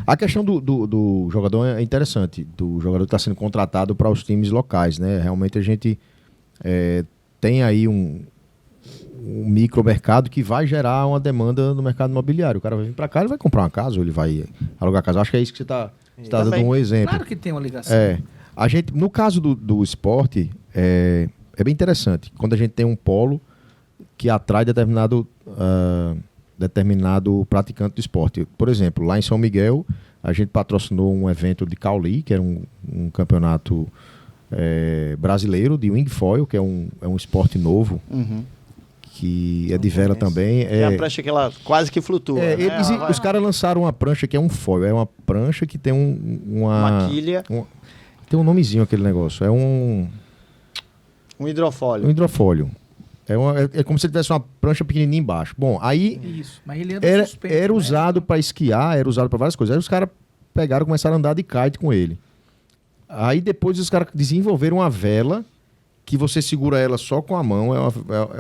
a questão do jogador é interessante. Do jogador que está sendo contratado para os times locais, né? Realmente a gente tem aí um micromercado que vai gerar uma demanda no mercado imobiliário. O cara vai vir para cá, ele vai comprar uma casa ou ele vai alugar a casa. Acho que é isso que você está dando um exemplo. Claro que tem uma ligação. A gente, no caso do esporte, é bem interessante. Quando a gente tem um polo que atrai determinado praticante do esporte. Por exemplo, lá em São Miguel, a gente patrocinou um evento de Cauli, que era um campeonato brasileiro de wingfoil, que é um esporte novo, que é de vela também. É a prancha que ela quase que flutua. Né? Os caras lançaram uma prancha que é um foil, é uma prancha que tem uma quilha. Tem um nomezinho aquele negócio, é um hidrofólio. Um hidrofólio. É como se ele tivesse uma prancha pequenininha embaixo. Bom, aí Isso, mas ele era usado para esquiar, era usado para várias coisas. Aí os caras pegaram e começaram a andar de kite com ele. Aí depois os caras desenvolveram uma vela que você segura ela só com a mão, é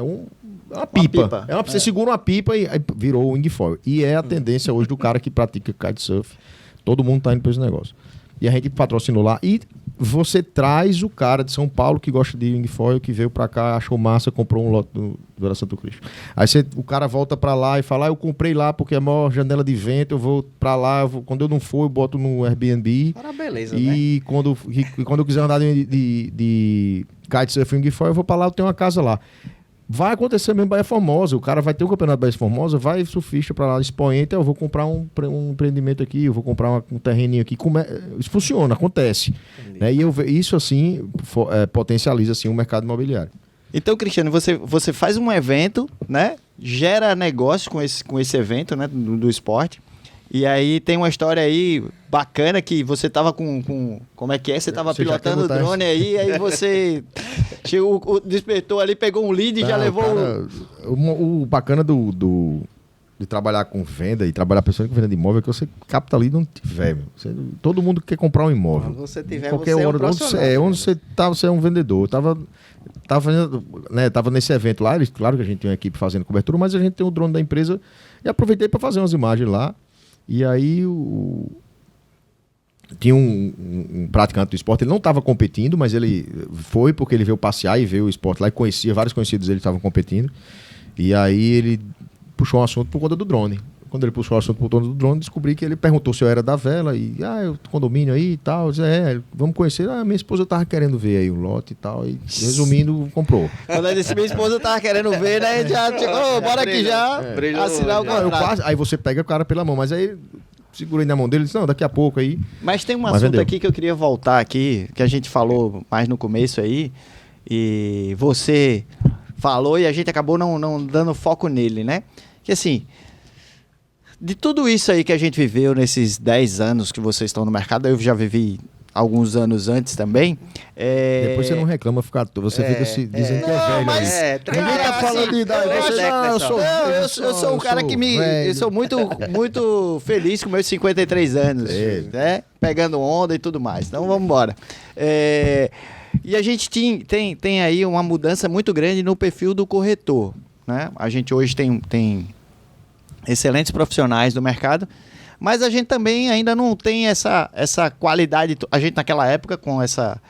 uma pipa. Você segura uma pipa e aí virou o wingfoil. E é a tendência hoje do cara que pratica kitesurf. Todo mundo tá indo para esse negócio. E a gente patrocinou lá. E você traz o cara de São Paulo que gosta de wingfoil, que veio pra cá, achou massa, comprou um lote do Vera Santo Cristo. Aí o cara volta pra lá e fala, eu comprei lá porque é a maior janela de vento, eu vou pra lá, quando eu não for, eu boto no Airbnb. Para beleza, né? E quando eu quiser andar de kitesurf e wingfoil, eu vou pra lá, eu tenho uma casa lá. Vai acontecer mesmo em Bahia Formosa. O cara vai ter o campeonato Bahia Formosa, vai surfista pra lá, expoente, eu vou comprar um empreendimento aqui, eu vou comprar um terreninho aqui. Isso funciona, acontece. Né? E isso, assim, potencializa assim, o mercado imobiliário. Então, Cristiano, você faz um evento, né? Gera negócio com esse evento, né? Do esporte. E aí tem uma história aí bacana que você tava com como é que é? Você tava pilotando o drone aí você Despertou ali, pegou um lead e já levou... Cara, o bacana de trabalhar com venda e trabalhar principalmente com venda de imóvel é que você capta ali onde tiver. Todo mundo quer comprar um imóvel. Quando você tiver, Qualquer você é um hora, profissional. onde você tá, você é um vendedor. Tava nesse evento lá, claro que a gente tem uma equipe fazendo cobertura, mas a gente tem o drone da empresa e aproveitei para fazer umas imagens lá. E aí tinha um praticante do esporte, ele não estava competindo, mas ele foi porque ele veio passear e veio o esporte lá e conhecia, vários conhecidos dele estavam competindo. E aí ele puxou um assunto por conta do drone. Quando ele puxou o assunto por conta do drone, descobri que ele perguntou se eu era da Vela e, eu condomínio aí e tal. Eu disse, vamos conhecer. Minha esposa tava querendo ver aí o lote e tal. E, resumindo, comprou. Quando ele disse, minha esposa tava querendo ver, né? Já chegou, bora aqui já assinar o contrato. Aí você pega o cara pela mão, mas aí segurei na mão dele e disse, não, daqui a pouco aí. Mas tem um assunto aqui que eu queria voltar aqui, que a gente falou mais no começo aí, e você falou e a gente acabou não dando foco nele, né? Que assim, de tudo isso aí que a gente viveu nesses 10 anos que vocês estão no mercado, eu já vivi alguns anos antes também. Depois você não reclama, você fica se dizendo que é velho. Mas ninguém tá falando de idade. Eu sou um cara que eu sou muito feliz com meus 53 anos, né? Pegando onda e tudo mais. Então vamos embora. E a gente tem aí uma mudança muito grande no perfil do corretor, né? A gente hoje tem excelentes profissionais do mercado, mas a gente também ainda não tem essa qualidade. A gente naquela época, com essa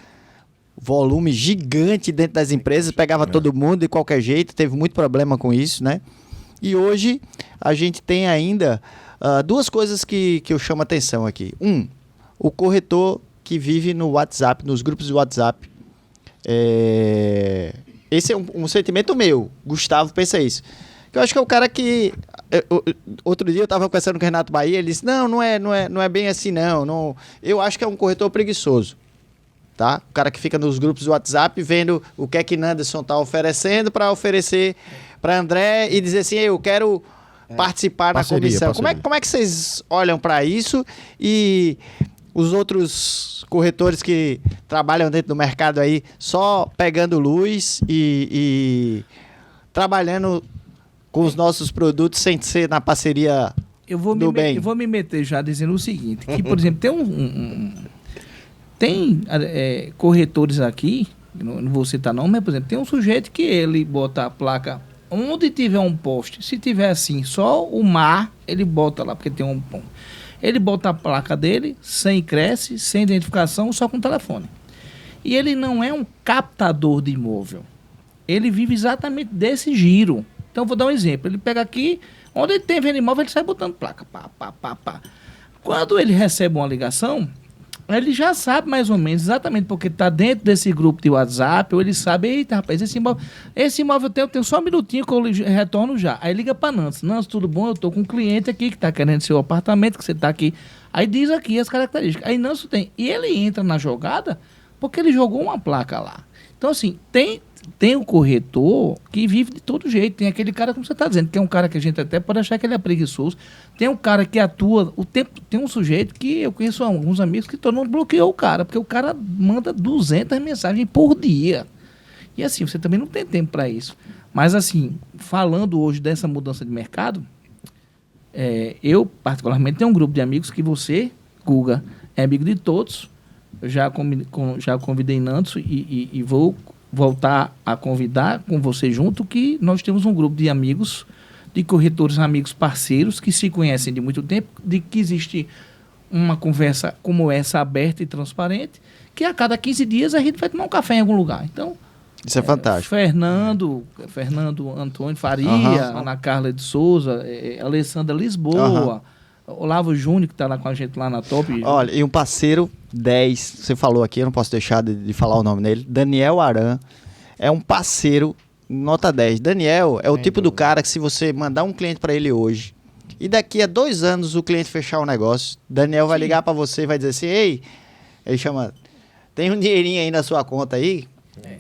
volume gigante dentro das empresas, pegava todo mundo de qualquer jeito, teve muito problema com isso, né? E hoje a gente tem ainda duas coisas que eu chamo a atenção aqui. O corretor que vive no WhatsApp, nos grupos de WhatsApp. Esse é um sentimento meu. Gustavo pensa isso. Eu acho que é o cara que... outro dia eu estava conversando com o Renato Bahia, ele disse, não é bem assim não. Eu acho que é um corretor preguiçoso. Tá? O cara que fica nos grupos do WhatsApp vendo o que é que Nanderson está oferecendo para oferecer para André e dizer assim, eu quero participar na comissão. Como é que vocês olham para isso? E os outros corretores que trabalham dentro do mercado aí só pegando luz e trabalhando com os nossos produtos sem ser na parceria do bem. Eu vou me meter já dizendo o seguinte, que, por exemplo, tem corretores aqui, não vou citar não, mas, por exemplo, tem um sujeito que ele bota a placa onde tiver um poste, se tiver assim, só o mar, ele bota lá, porque tem um ponto. Ele bota a placa dele, sem cresce, sem identificação, só com telefone. E ele não é um captador de imóvel. Ele vive exatamente desse giro. Então, vou dar um exemplo. Ele pega aqui, onde ele tem venda imóvel, ele sai botando placa. Pá. Quando ele recebe uma ligação, ele já sabe mais ou menos, exatamente porque está dentro desse grupo de WhatsApp, ou ele sabe, eita, rapaz, esse imóvel eu tenho só um minutinho que eu retorno já. Aí liga para Nancy. Nancy, tudo bom? Eu estou com um cliente aqui que está querendo seu apartamento, que você está aqui. Aí diz aqui as características. Aí Nancy tem. E ele entra na jogada porque ele jogou uma placa lá. Então, assim, tem o corretor que vive de todo jeito. Tem aquele cara, como você está dizendo, que é um cara que a gente até pode achar que ele é preguiçoso. Tem um cara que atua o tempo. Tem um sujeito que eu conheço alguns amigos que todo mundo bloqueou o cara, porque o cara manda 200 mensagens por dia. E assim, você também não tem tempo para isso. Mas assim, falando hoje dessa mudança de mercado, eu particularmente tenho um grupo de amigos que você, Guga, é amigo de todos. Eu já convidei Nantes e vou voltar a convidar com você junto, que nós temos um grupo de amigos, de corretores amigos parceiros, que se conhecem de muito tempo, de que existe uma conversa como essa, aberta e transparente, que a cada 15 dias a gente vai tomar um café em algum lugar. Então, isso é fantástico. Fernando Antônio Faria, Ana Carla de Souza, Alessandra Lisboa, Olavo Júnior, que está lá com a gente lá na Top. Olha, e um parceiro 10, você falou aqui, eu não posso deixar de falar o nome dele, Daniel Aran, é um parceiro nota 10. Daniel é o tipo do cara que, se você mandar um cliente para ele hoje e daqui a 2 anos o cliente fechar o negócio, Daniel vai ligar para você e vai dizer assim, ei, ele chama, tem um dinheirinho aí na sua conta aí,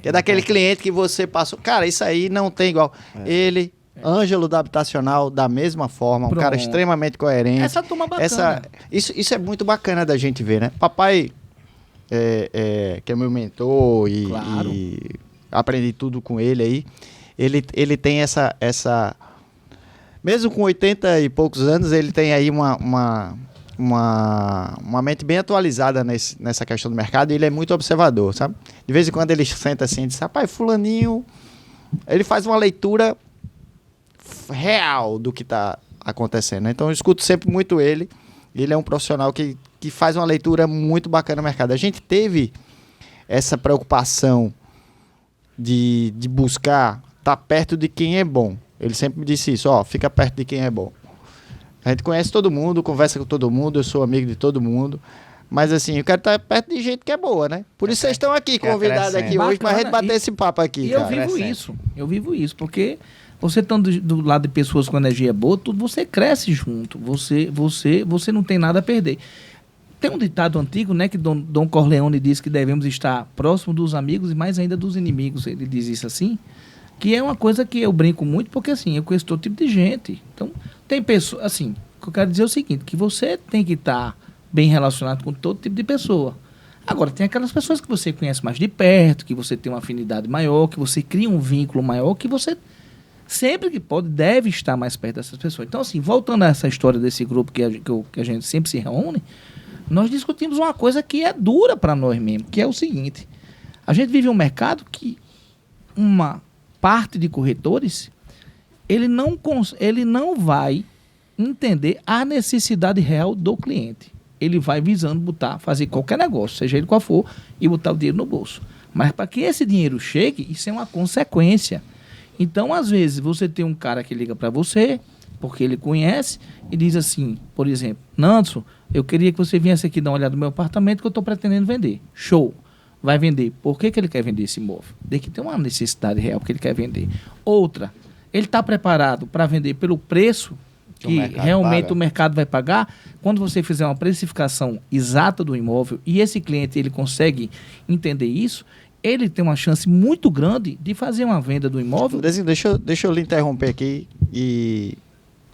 que é daquele cliente que você passou. Cara, isso aí não tem igual. Ele... Ângelo da Habitacional, da mesma forma, um cara extremamente coerente. Essa turma bacana. Isso é muito bacana da gente ver, né? Papai, que é meu mentor e aprendi tudo com ele aí. Ele tem essa... Mesmo com 80 e poucos anos, ele tem aí uma mente bem atualizada nessa questão do mercado, e ele é muito observador, sabe? De vez em quando ele senta assim e diz, rapaz, fulaninho... Ele faz uma leitura real do que está acontecendo, né? Então eu escuto sempre muito ele. Ele é um profissional que faz uma leitura muito bacana no mercado. A gente teve essa preocupação de buscar estar perto de quem é bom. Ele sempre me disse isso, fica perto de quem é bom. A gente conhece todo mundo, conversa com todo mundo, eu sou amigo de todo mundo. Mas assim, eu quero estar perto de gente que é boa, né? Por isso vocês estão aqui, convidados aqui hoje, para a gente bater esse papo aqui, e cara. Eu vivo isso, porque você estando do lado de pessoas com energia boa, tudo você cresce junto, você não tem nada a perder. Tem um ditado antigo, né, que Dom Corleone diz que devemos estar próximo dos amigos e mais ainda dos inimigos, ele diz isso assim, que é uma coisa que eu brinco muito, porque assim, eu conheço todo tipo de gente. Então, tem pessoas, assim, o que eu quero dizer é o seguinte, que você tem que estar bem relacionado com todo tipo de pessoa. Agora, tem aquelas pessoas que você conhece mais de perto, que você tem uma afinidade maior, que você cria um vínculo maior, que você, sempre que pode, deve estar mais perto dessas pessoas. Então, assim, voltando a essa história desse grupo que a gente sempre se reúne, nós discutimos uma coisa que é dura para nós mesmo, que é o seguinte, a gente vive um mercado que uma parte de corretores, ele não vai entender a necessidade real do cliente. Ele vai visando fazer qualquer negócio, seja ele qual for, e botar o dinheiro no bolso. Mas para que esse dinheiro chegue, isso é uma consequência. Então, às vezes, você tem um cara que liga para você, porque ele conhece, e diz assim, por exemplo, Nanderson, eu queria que você viesse aqui dar uma olhada no meu apartamento que eu estou pretendendo vender. Show! Vai vender. Por que ele quer vender esse imóvel? Tem que ter uma necessidade real que ele quer vender. Outra, ele está preparado para vender pelo preço que realmente o mercado vai pagar. Quando você fizer uma precificação exata do imóvel e esse cliente ele consegue entender isso, ele tem uma chance muito grande de fazer uma venda do imóvel. Deixa eu lhe interromper aqui e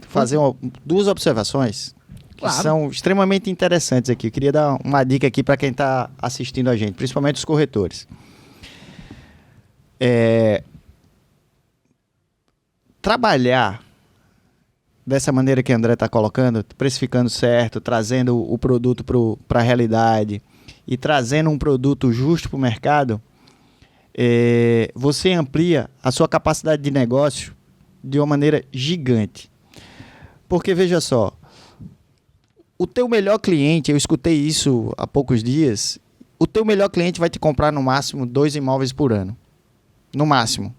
fazer duas observações que são extremamente interessantes aqui. Eu queria dar uma dica aqui para quem está assistindo a gente, principalmente os corretores. Trabalhar dessa maneira que o André está colocando, precificando certo, trazendo o produto para a realidade e trazendo um produto justo para o mercado, você amplia a sua capacidade de negócio de uma maneira gigante. Porque, veja só, o teu melhor cliente, eu escutei isso há poucos dias, o teu melhor cliente vai te comprar no máximo 2 imóveis por ano. No máximo.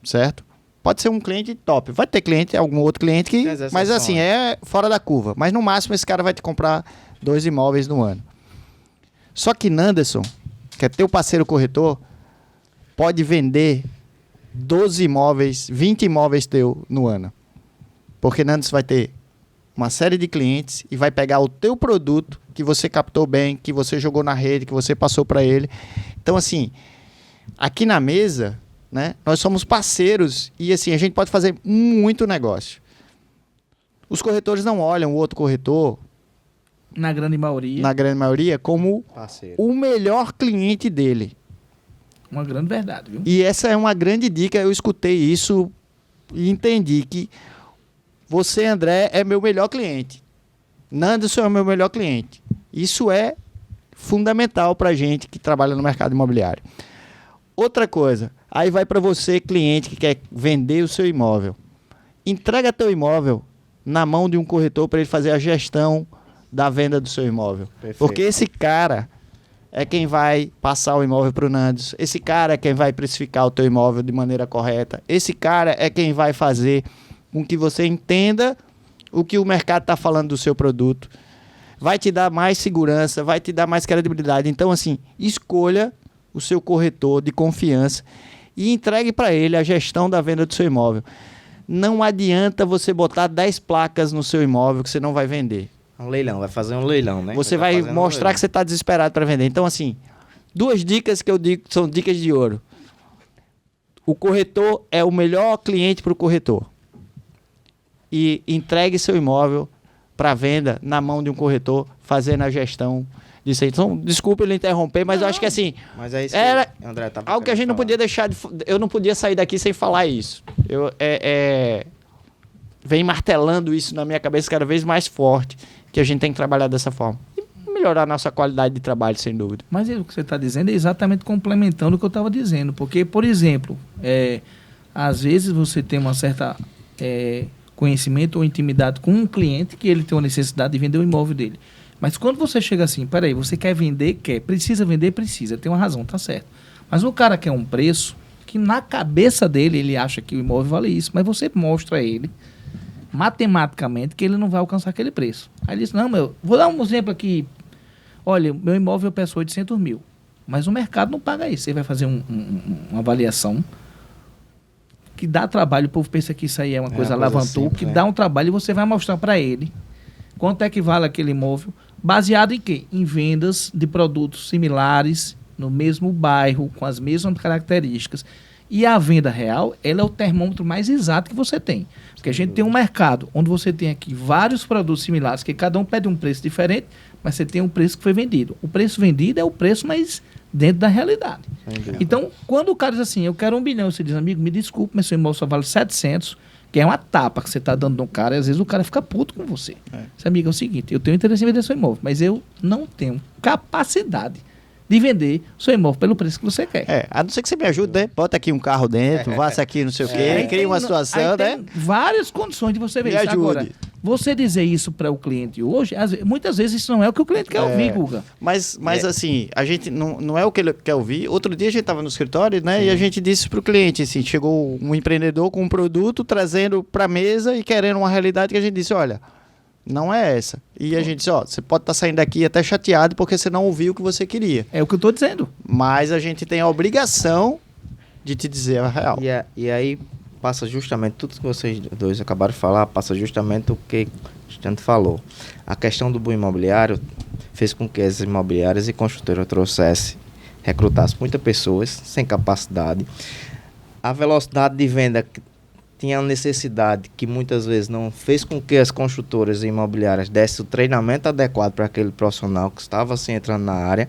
Certo? Pode ser um cliente top. Vai ter cliente, algum outro cliente que... Mas assim, é fora da curva. Mas no máximo esse cara vai te comprar 2 imóveis no ano. Só que Nanderson, que é teu parceiro corretor, pode vender 12 imóveis, 20 imóveis teu no ano. Porque Nanderson vai ter uma série de clientes e vai pegar o teu produto que você captou bem, que você jogou na rede, que você passou para ele. Então, assim, aqui na mesa, né, nós somos parceiros e assim, a gente pode fazer muito negócio. Os corretores não olham o outro corretor, na grande maioria, como parceiro, o melhor cliente dele. Uma grande verdade, viu? E essa é uma grande dica. Eu escutei isso e entendi que você, André, é meu melhor cliente. Nanderson é meu melhor cliente. Isso é fundamental para a gente que trabalha no mercado imobiliário. Outra coisa, aí vai para você, cliente que quer vender o seu imóvel. Entrega teu imóvel na mão de um corretor para ele fazer a gestão da venda do seu imóvel. Perfeito. Porque esse cara é quem vai passar o imóvel para o Nanderson. Esse cara é quem vai precificar o teu imóvel de maneira correta. Esse cara é quem vai fazer com que você entenda o que o mercado está falando do seu produto. Vai te dar mais segurança, vai te dar mais credibilidade. Então, assim, escolha o seu corretor de confiança e entregue para ele a gestão da venda do seu imóvel. Não adianta você botar 10 placas no seu imóvel que você não vai vender. Um leilão, vai fazer um leilão, né? Você vai mostrar que você está desesperado para vender. Então, assim, 2 dicas que eu digo são dicas de ouro. O corretor é o melhor cliente para o corretor. E entregue seu imóvel para venda na mão de um corretor, fazendo a gestão disso aí. Então, desculpa ele interromper, mas eu acho que assim, Mas é isso era que o André tava algo que a gente não podia deixar de... Eu não podia sair daqui sem falar isso. Vem martelando isso na minha cabeça cada vez mais forte, que a gente tem que trabalhar dessa forma. E melhorar a nossa qualidade de trabalho, sem dúvida. Mas o que você está dizendo é exatamente complementando o que eu estava dizendo. Porque, por exemplo, às vezes você tem uma certa conhecimento ou intimidade com um cliente que ele tem uma necessidade de vender o imóvel dele. Mas quando você chega assim, peraí, você quer vender? Quer. Precisa vender? Precisa. Tem uma razão, tá certo. Mas o cara quer um preço que na cabeça dele ele acha que o imóvel vale isso, mas você mostra a ele matematicamente que ele não vai alcançar aquele preço. Aí ele diz, não, vou dar um exemplo aqui. Olha, meu imóvel eu peço 800 mil, mas o mercado não paga isso. Você vai fazer uma avaliação que dá trabalho, o povo pensa que isso aí é uma coisa alavantou, que dá um trabalho e você vai mostrar para ele quanto é que vale aquele imóvel, baseado em quê? Em vendas de produtos similares, no mesmo bairro, com as mesmas características. E a venda real, ela é o termômetro mais exato que você tem. Porque a gente tem um mercado onde você tem aqui vários produtos similares, que cada um pede um preço diferente, mas você tem um preço que foi vendido. O preço vendido é o preço mais dentro da realidade. Então, quando o cara diz assim, eu quero 1 bilhão, você diz, amigo, me desculpe, mas seu imóvel só vale 700, que é uma tapa que você está dando no cara, e às vezes o cara fica puto com você. Esse amigo é o seguinte, eu tenho interesse em vender seu imóvel, mas eu não tenho capacidade de vender o seu imóvel pelo preço que você quer. A não ser que você me ajude, né? Bota aqui um carro dentro, vá-se aqui não sei o quê, cria uma situação, né? Tem várias condições de você ver Me isso. ajude. Agora, você dizer isso para o cliente hoje, muitas vezes isso não é o que o cliente quer ouvir, Guga. Mas assim, a gente não é o que ele quer ouvir. Outro dia a gente estava no escritório, né? E a gente disse para o cliente, assim, chegou um empreendedor com um produto, trazendo para a mesa e querendo uma realidade que a gente disse, olha, não é essa. E a gente disse, ó, você pode estar saindo daqui até chateado porque você não ouviu o que você queria. É o que eu estou dizendo. Mas a gente tem a obrigação de te dizer a real. E aí passa justamente, tudo que vocês dois acabaram de falar, passa justamente o que a gente falou. A questão do boom imobiliário fez com que as imobiliárias e construtoras recrutassem muitas pessoas sem capacidade. A velocidade de venda tinha a necessidade que muitas vezes não fez com que as construtoras imobiliárias dessem o treinamento adequado para aquele profissional que estava assim entrando na área,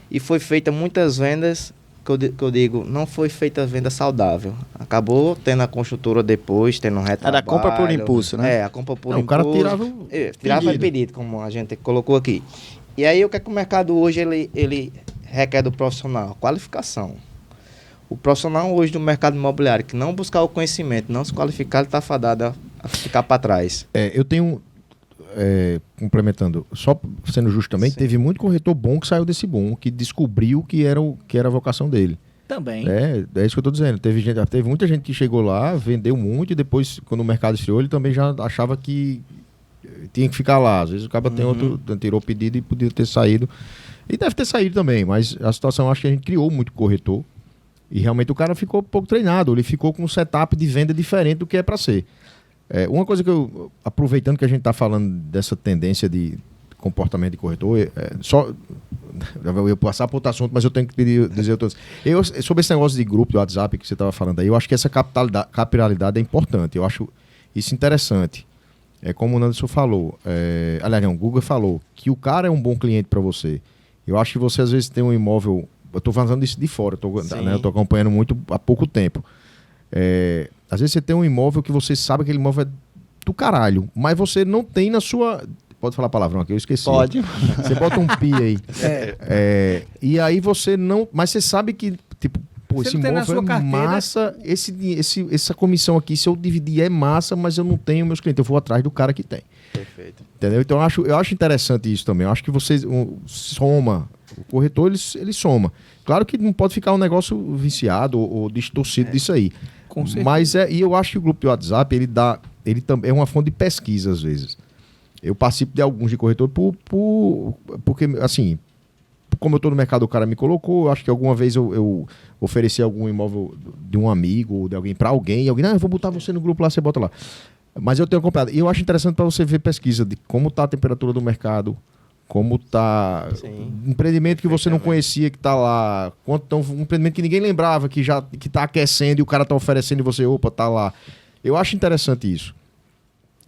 e foi feita muitas vendas que eu digo, não foi feita venda saudável. Acabou tendo a construtora depois, tendo um retrabalho. Era compra por impulso, né? A compra por Não, impulso. o cara tirava pedido, como a gente colocou aqui. E aí o que é que o mercado hoje ele requer do profissional? Qualificação. O profissional hoje do mercado imobiliário que não buscar o conhecimento, não se qualificar, ele está fadado a ficar para trás. Eu tenho, complementando, só sendo justo também, teve muito corretor bom que saiu desse boom, que descobriu que era a vocação dele. Também. É isso que eu estou dizendo. Teve muita gente que chegou lá, vendeu muito, e depois, quando o mercado esfriou, ele também já achava que tinha que ficar lá. Às vezes o cara tem outro, tirou o pedido e podia ter saído. E deve ter saído também, mas a situação, acho que a gente criou muito corretor. E realmente o cara ficou pouco treinado, ele ficou com um setup de venda diferente do que é para ser. Uma coisa que eu, aproveitando que a gente está falando dessa tendência de comportamento de corretor, eu ia passar para outro assunto, mas eu tenho que dizer todos. Sobre esse negócio de grupo de WhatsApp que você estava falando aí, eu acho que essa capilaridade é importante, eu acho isso interessante. Como o Nanderson falou, aliás, não, o Guga falou, que o cara é um bom cliente para você. Eu acho que você às vezes tem um imóvel. Eu estou falando isso de fora, eu tô acompanhando muito há pouco tempo. Às vezes você tem um imóvel que você sabe que aquele imóvel é do caralho, mas você não tem na sua... Pode falar palavrão aqui, eu esqueci. Pode. Você bota um pi aí. E aí você não... Mas você sabe que, tipo, pô, esse imóvel é massa, essa comissão aqui, se eu dividir é massa, mas eu não tenho meus clientes, eu vou atrás do cara que tem. Perfeito. Entendeu? Então eu acho interessante isso também. Eu acho que você soma... O corretor, ele soma. Claro que não pode ficar um negócio viciado ou distorcido disso aí. Com certeza. Mas e eu acho que o grupo de WhatsApp, ele também é uma fonte de pesquisa, às vezes. Eu participo de alguns de corretor porque, assim, como eu estou no mercado, o cara me colocou, eu acho que alguma vez eu ofereci algum imóvel de um amigo ou de alguém para alguém, e alguém, eu vou botar você no grupo lá, você bota lá. Mas eu tenho comprado. E eu acho interessante para você ver pesquisa de como está a temperatura do mercado, como está um empreendimento que você não conhecia que está lá, um empreendimento que ninguém lembrava que está aquecendo e o cara está oferecendo e você, opa, está lá. Eu acho interessante isso.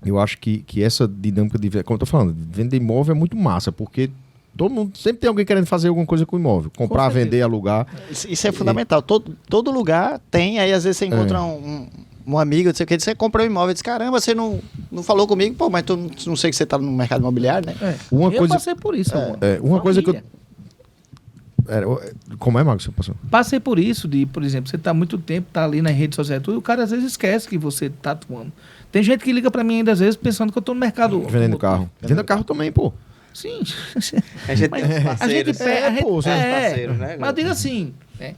Eu acho que essa dinâmica de, como eu estou falando, vender imóvel é muito massa, porque Todo mundo, sempre tem alguém querendo fazer alguma coisa com o imóvel. Comprar, certeza. vender, alugar. Isso é fundamental. Todo lugar tem, aí às vezes você encontra um amigo, não sei o que, você compra um imóvel e diz, caramba, você não falou comigo, pô, mas tu não sei que você tá no mercado imobiliário, né? Eu passei por isso, mano. Uma coisa que eu... Família. Como é, Marcos? Você passou? Passei por isso, por exemplo, você tá muito tempo, tá ali nas redes sociais, tudo, e o cara às vezes esquece que você tá atuando. Tem gente que liga pra mim ainda às vezes pensando que eu tô no mercado. Vendendo carro. Vendendo carro também, pô. Sim. A gente tem uns A gente parceiros. pega. A gente, pô, são os parceiros, né, Mas eu digo assim, né?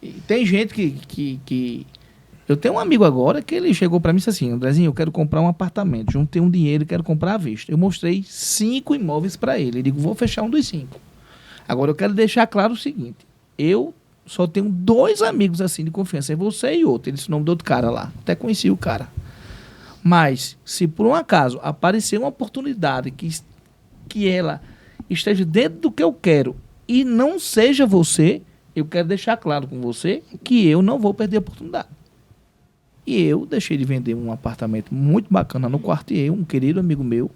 E tem gente que. Eu tenho um amigo agora que ele chegou pra mim e disse assim: Andrezinho, eu quero comprar um apartamento, juntei um dinheiro e quero comprar à vista. Eu mostrei 5 imóveis pra ele. Ele digo, vou fechar um dos 5. Agora eu quero deixar claro o seguinte: eu só tenho 2 amigos assim de confiança, é você e outro. Ele disse o nome do outro cara lá. Até conheci o cara. Mas, se por um acaso aparecer uma oportunidade que ela esteja dentro do que eu quero e não seja você, eu quero deixar claro com você que eu não vou perder a oportunidade. E eu deixei de vender um apartamento muito bacana no Quartier, um querido amigo meu,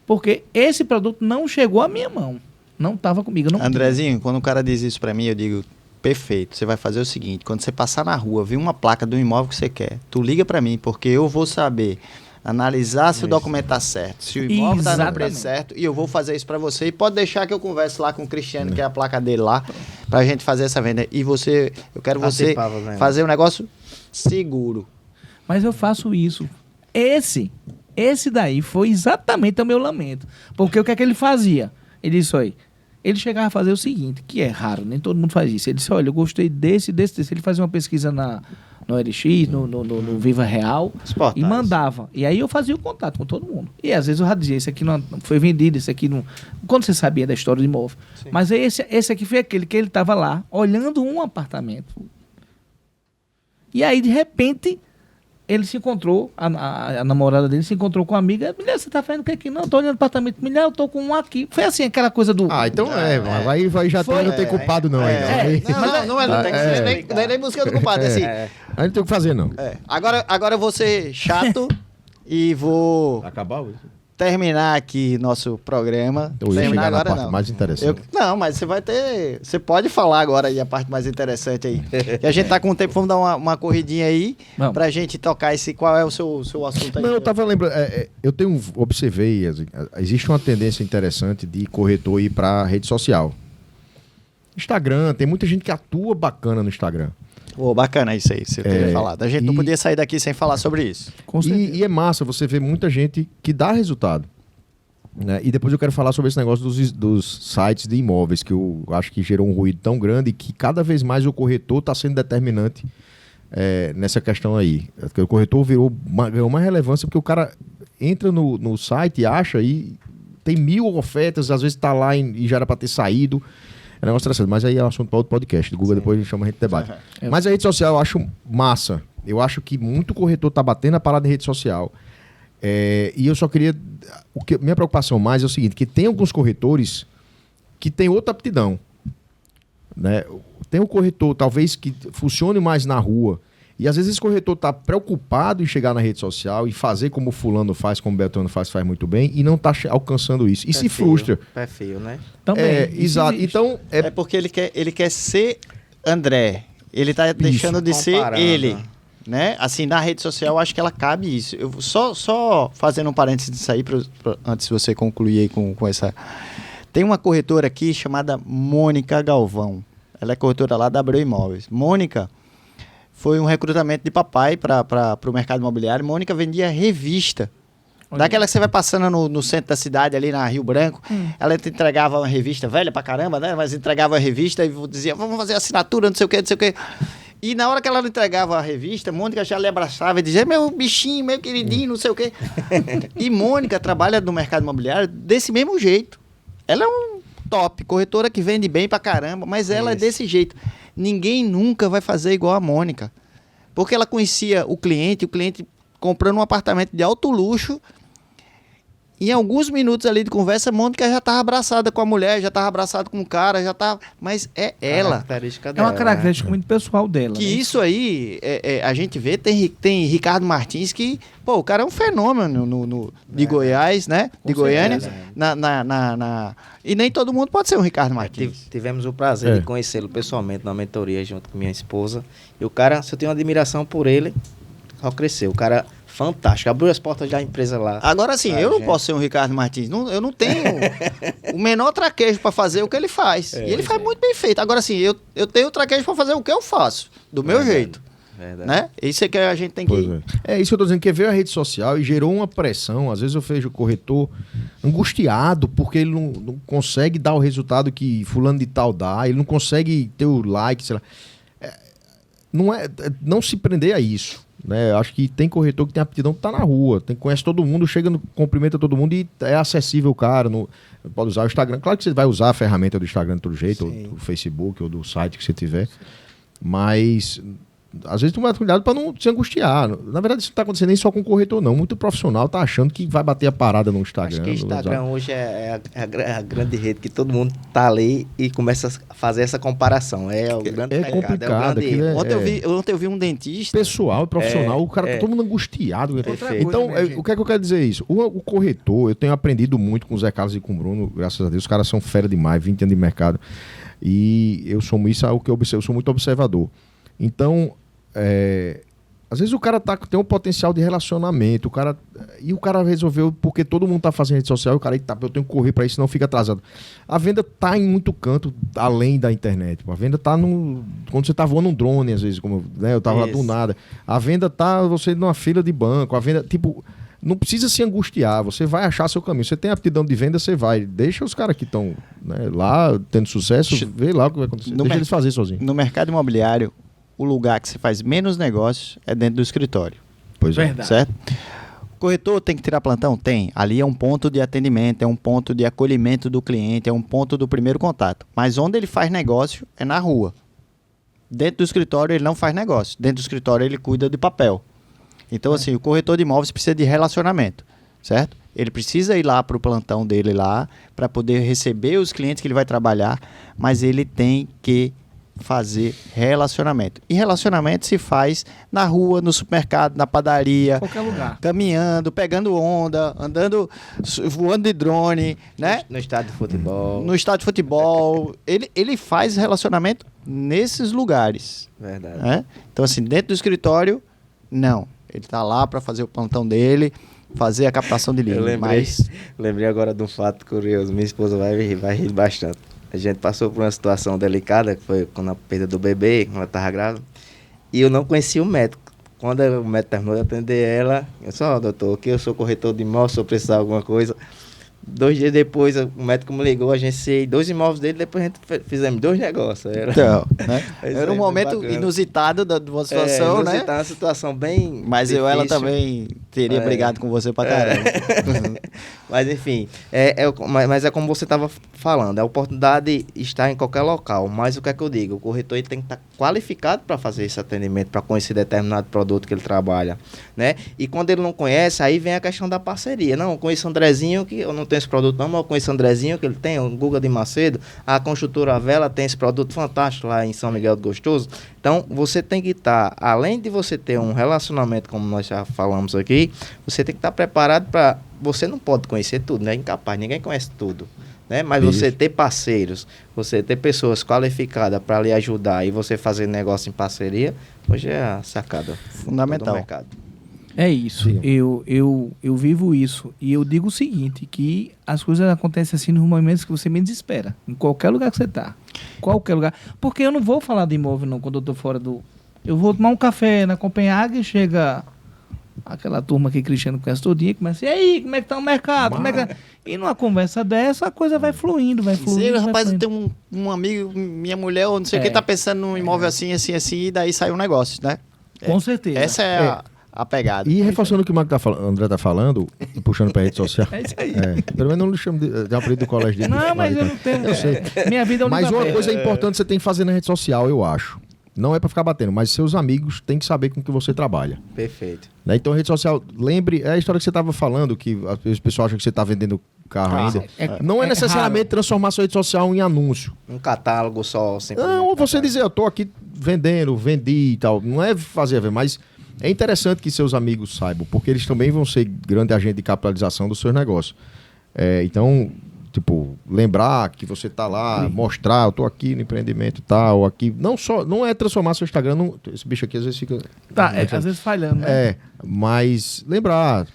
porque esse produto não chegou à minha mão. Não estava comigo. Eu não Andrezinho, quando o cara diz isso pra mim, eu digo, perfeito, você vai fazer o seguinte, quando você passar na rua, vir uma placa do imóvel que você quer, tu liga pra mim, porque eu vou saber analisar se o documento tá certo, se o imóvel tá no Exatamente. preço certo, e eu vou fazer isso pra você, e pode deixar que eu converse lá com o Cristiano, que é a placa dele lá, pra gente fazer essa venda. E você, eu quero você Participava, né? fazer um negócio seguro. Mas eu faço isso. Esse daí foi exatamente o meu lamento. Porque o que é que ele fazia? Ele disse, olha, ele chegava a fazer o seguinte, que é raro, nem todo mundo faz isso. Ele disse, olha, eu gostei desse. Ele fazia uma pesquisa no LX, no Viva Real, Os portais. e mandava. E aí eu fazia o contato com todo mundo. E às vezes eu já dizia, esse aqui não foi vendido, esse aqui não... Quando você sabia da história do imóvel. Sim. Mas esse aqui foi aquele que ele estava lá, olhando um apartamento. E aí, de repente, ele se encontrou, a namorada dele se encontrou com a amiga. Mulher, você tá fazendo o que aqui? Não, tô olhando apartamento. Mulher, eu tô com um aqui. Foi assim, aquela coisa do... Ah, então vai já Foi, não tem culpado não. aí, não. Não tem nem busca do culpado, assim. Aí não tem o que fazer, não. Agora eu vou ser chato e vou Acabar isso? terminar aqui nosso programa. Eu ia Terminar chegar na agora parte não. mais interessante. Não, mas você vai ter. Você pode falar agora aí a parte mais interessante aí. E a gente tá com o tempo, vamos dar uma corridinha aí Vamos. pra gente tocar esse. Qual é o seu assunto aí? Não, eu tava lembrando, observei, existe uma tendência interessante de corretor ir para rede social. Instagram, tem muita gente que atua bacana no Instagram. Ô, bacana isso aí, você queria falar. A gente não e- podia sair daqui sem falar sobre isso. Com certeza. E é massa você ver muita gente que dá resultado. Né? E depois eu quero falar sobre esse negócio dos sites de imóveis, que eu acho que gerou um ruído tão grande que cada vez mais o corretor está sendo determinante nessa questão aí. Porque o corretor ganhou uma relevância porque o cara entra no site, acha e tem 1000 ofertas, às vezes está lá e já era para ter saído. É um negócio interessante, mas aí é um assunto para outro podcast. Do Google depois a gente chama, a gente debate. Mas a rede social eu acho massa. Eu acho que muito corretor tá batendo a parada em rede social. E eu só queria... minha preocupação mais é o seguinte, que tem alguns corretores que têm outra aptidão. Né? Tem um corretor, talvez, que funcione mais na rua. E às vezes esse corretor está preocupado em chegar na rede social e fazer como o fulano faz, como o Beltrano faz muito bem, e não está alcançando isso. E se frustra. Perfil, né? Também. Isso Exato. existe. Então, É porque ele quer ser André. Ele tá deixando de ser Comparando. ele. Né? Assim, na rede social, eu acho que ela cabe isso. Eu só fazendo um parênteses disso aí, antes de você concluir aí com essa... Tem uma corretora aqui chamada Mônica Galvão. Ela é corretora lá da Abreu Imóveis. Mônica foi um recrutamento de papai para o mercado imobiliário. Mônica vendia revista. Daquela que você vai passando no centro da cidade, ali na Rio Branco. Ela te entregava uma revista velha pra caramba, né? Mas entregava a revista e dizia, vamos fazer assinatura, não sei o quê, não sei o quê. E na hora que ela entregava a revista, Mônica já lhe abraçava e dizia, meu bichinho, meu queridinho, não sei o quê. E Mônica trabalha no mercado imobiliário desse mesmo jeito. Ela é um top, corretora que vende bem pra caramba, mas ela é desse jeito. Ninguém nunca vai fazer igual a Mônica. Porque ela conhecia o cliente comprando um apartamento de alto luxo Em alguns minutos ali de conversa, a Mônica já tava abraçada com a mulher, já tava abraçada com o cara, já tava... Mas é ela. Característica É dela, uma característica muito pessoal dela. Que né? isso aí, a gente vê, tem Ricardo Martins que, pô, o cara é um fenômeno de Goiás, né? De Goiânia. E nem todo mundo pode ser um Ricardo Martins. Tivemos o prazer de conhecê-lo pessoalmente na mentoria junto com minha esposa. E o cara, se eu tenho uma admiração por ele, só cresceu. O cara fantástico, abriu as portas da empresa lá. Agora sim, eu não posso ser um Ricardo Martins. Eu não tenho o menor traquejo para fazer o que ele faz. E ele faz muito bem feito. Agora sim, eu tenho traquejo para fazer o que eu faço, do meu jeito. Verdade. Né? Isso é que a gente tem que... É isso que eu tô dizendo, que veio a rede social e gerou uma pressão. Às vezes eu vejo o corretor angustiado porque ele não consegue dar o resultado que fulano de tal dá, ele não consegue ter o like, sei lá. Não se prender a isso. Né? Acho que tem corretor que tem aptidão que tá na rua, conhece todo mundo, cumprimenta todo mundo e é acessível o cara. Pode usar o Instagram. Claro que você vai usar a ferramenta do Instagram de todo jeito, ou do Facebook, ou do site que você tiver. Mas às vezes tu vai ter cuidado para não se angustiar. Na verdade, isso não tá acontecendo nem só com o corretor, não. Muito profissional tá achando que vai bater a parada no Instagram. Acho que o Instagram hoje é a grande rede que todo mundo tá ali e começa a fazer essa comparação. É o grande pecado, complicado. é o grande erro. Ontem eu vi um dentista. Pessoal, profissional, o cara tá todo mundo angustiado. Então, o que é que eu quero dizer isso? O corretor, eu tenho aprendido muito com o Zé Carlos e com o Bruno, graças a Deus, os caras são fera demais, 20 anos de mercado. E eu sou isso, é o que eu observo, eu sou muito observador. Então, às vezes o cara tem um potencial de relacionamento, o cara resolveu, porque todo mundo tá fazendo rede social, o cara, eu tenho que correr para isso, senão fica atrasado. A venda tá em muito canto, além da internet. A venda tá quando você tá voando um drone, às vezes, como eu tava lá do nada. A venda tá você numa fila de banco, a venda, não precisa se angustiar, você vai achar seu caminho. Você tem aptidão de venda, você vai. Deixa os caras que estão lá tendo sucesso, vê lá o que vai acontecer. Deixa eles fazer sozinhos. No mercado imobiliário, o lugar que você faz menos negócios é dentro do escritório. Pois é. Verdade. Certo? O corretor tem que tirar plantão? Tem. Ali é um ponto de atendimento, é um ponto de acolhimento do cliente, é um ponto do primeiro contato. Mas onde ele faz negócio é na rua. Dentro do escritório ele não faz negócio. Dentro do escritório ele cuida de papel. Então, assim, o corretor de imóveis precisa de relacionamento, certo? Ele precisa ir lá para o plantão dele lá, para poder receber os clientes que ele vai trabalhar, mas ele tem que fazer relacionamento. E relacionamento se faz na rua, no supermercado, na padaria, Qualquer lugar. caminhando, pegando onda, andando, voando de drone, né? No estádio de futebol. No estádio de futebol. Ele faz relacionamento nesses lugares. Verdade. Né? Então, assim, dentro do escritório, não. Ele tá lá para fazer o plantão dele, fazer a captação de lead. Eu lembrei agora de um fato curioso. Minha esposa vai rir bastante. A gente passou por uma situação delicada, que foi quando a perda do bebê, quando ela estava grávida. E eu não conhecia o médico. Quando o médico terminou de atender ela, eu disse, doutor, aqui eu sou corretor de imóveis, se eu precisar de alguma coisa. 2 dias depois, o médico me ligou, agenciei 2 imóveis dele, depois a gente fizemos 2 negócios. Então, né? Era um momento inusitado da situação, né? Uma situação bem Mas difícil. ela também teria brigado com você pra caramba. Mas enfim, mas é como você estava falando, a oportunidade está em qualquer local. Mas o que é que eu digo? O corretor ele tem que estar qualificado para fazer esse atendimento, para conhecer determinado produto que ele trabalha, né? E quando ele não conhece, aí vem a questão da parceria. Não, eu conheço o Andrezinho, que eu não tenho esse produto não, mas eu conheço o Andrezinho, que ele tem, o Guga de Macedo, a Construtora Vela tem esse produto fantástico lá em São Miguel do Gostoso. Então, você tem que estar, além de você ter um relacionamento, como nós já falamos aqui, você tem que estar preparado para... Você não pode conhecer tudo, né? É incapaz, ninguém conhece tudo. Né? Mas você ter parceiros, você ter pessoas qualificadas para lhe ajudar e você fazer negócio em parceria, hoje é a sacada fundamental. Do mercado. É isso. Eu vivo isso. E eu digo o seguinte, que as coisas acontecem assim nos momentos que você menos espera. Em qualquer lugar que você está. Qualquer lugar. Porque eu não vou falar de imóvel, não, quando eu estou fora do... Eu vou tomar um café na Copenhague e chega aquela turma que Cristiano conhece todinha e começa, e aí, como é que tá o mercado? Como é que... E numa conversa dessa, a coisa vai fluindo, vai fluindo. Rapaz, eu tenho um amigo, minha mulher, ou não sei o que, tá pensando num imóvel assim, e daí sai um negócio, né? Com certeza. Essa é a pegada. E reforçando o que o André tá falando, puxando pra rede social. É isso aí. Pelo menos não chamo de apelido do colégio dele. Não, mas eu não tenho... Eu sei. Minha vida é um Mas uma livro coisa aberto. importante você tem que fazer na rede social, eu acho. Não é para ficar batendo, mas seus amigos têm que saber com que você trabalha. Perfeito. Né? Então, rede social, lembre, é a história que você estava falando, que às vezes o pessoal acha que você está vendendo carro ainda. Não é necessariamente transformar sua rede social em anúncio. Um catálogo só. Não, ou você dizer, eu tô aqui vendendo, vendi e tal. Não é fazer a ver, mas é interessante que seus amigos saibam, porque eles também vão ser grande agente de capitalização dos seus negócios. Então, tipo, lembrar que você tá lá, mostrar, eu tô aqui no empreendimento e tal, aqui. Não é transformar seu Instagram, esse bicho aqui às vezes fica... Às vezes falhando, né? Mas lembrar,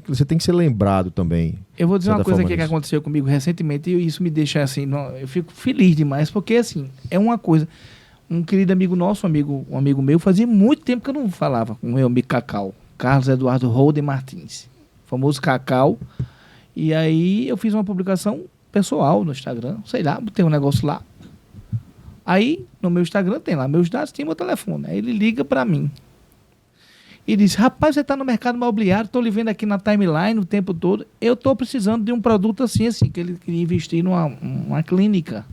você tem que ser lembrado também. Eu vou dizer uma coisa aqui que nisso. aconteceu comigo recentemente e isso me deixa assim, eu fico feliz demais, porque assim, é uma coisa. Um querido amigo nosso, um amigo meu, fazia muito tempo que eu não falava com o meu amigo Cacau, Carlos Eduardo Holden Martins, famoso Cacau. E aí eu fiz uma publicação pessoal no Instagram, sei lá, tem um negócio lá. Aí no meu Instagram tem lá meus dados, tem meu telefone. Aí ele liga pra mim e diz: rapaz, você tá no mercado imobiliário, tô lhe vendo aqui na timeline o tempo todo, eu tô precisando de um produto assim, que ele queria investir numa clínica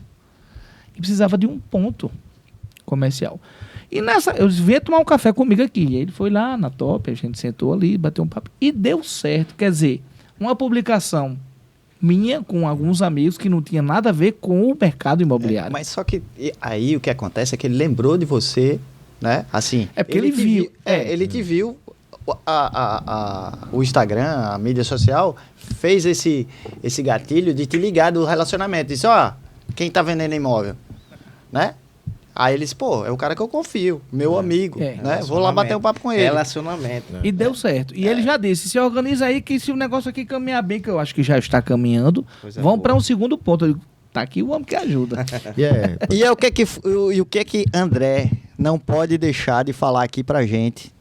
e precisava de um ponto comercial. E nessa, eu disse: vem tomar um café comigo aqui. E aí ele foi lá na Top, a gente sentou ali, bateu um papo e deu certo. Quer dizer, uma publicação minha com alguns amigos que não tinha nada a ver com o mercado imobiliário. Mas só que aí o que acontece é que ele lembrou de você, né? assim. É porque ele viu. Ele te viu, o Instagram, a mídia social, fez esse gatilho de te ligar do relacionamento. Disse, quem tá vendendo imóvel, né? Aí eles, é o cara que eu confio, meu amigo, né? Vou lá bater um papo com ele. Relacionamento. E deu certo. E ele já disse: se organiza aí que se o negócio aqui caminhar bem, que eu acho que já está caminhando, vamos para um segundo ponto. Eu digo, tá aqui o homem que ajuda. E é o que André não pode deixar de falar aqui pra gente,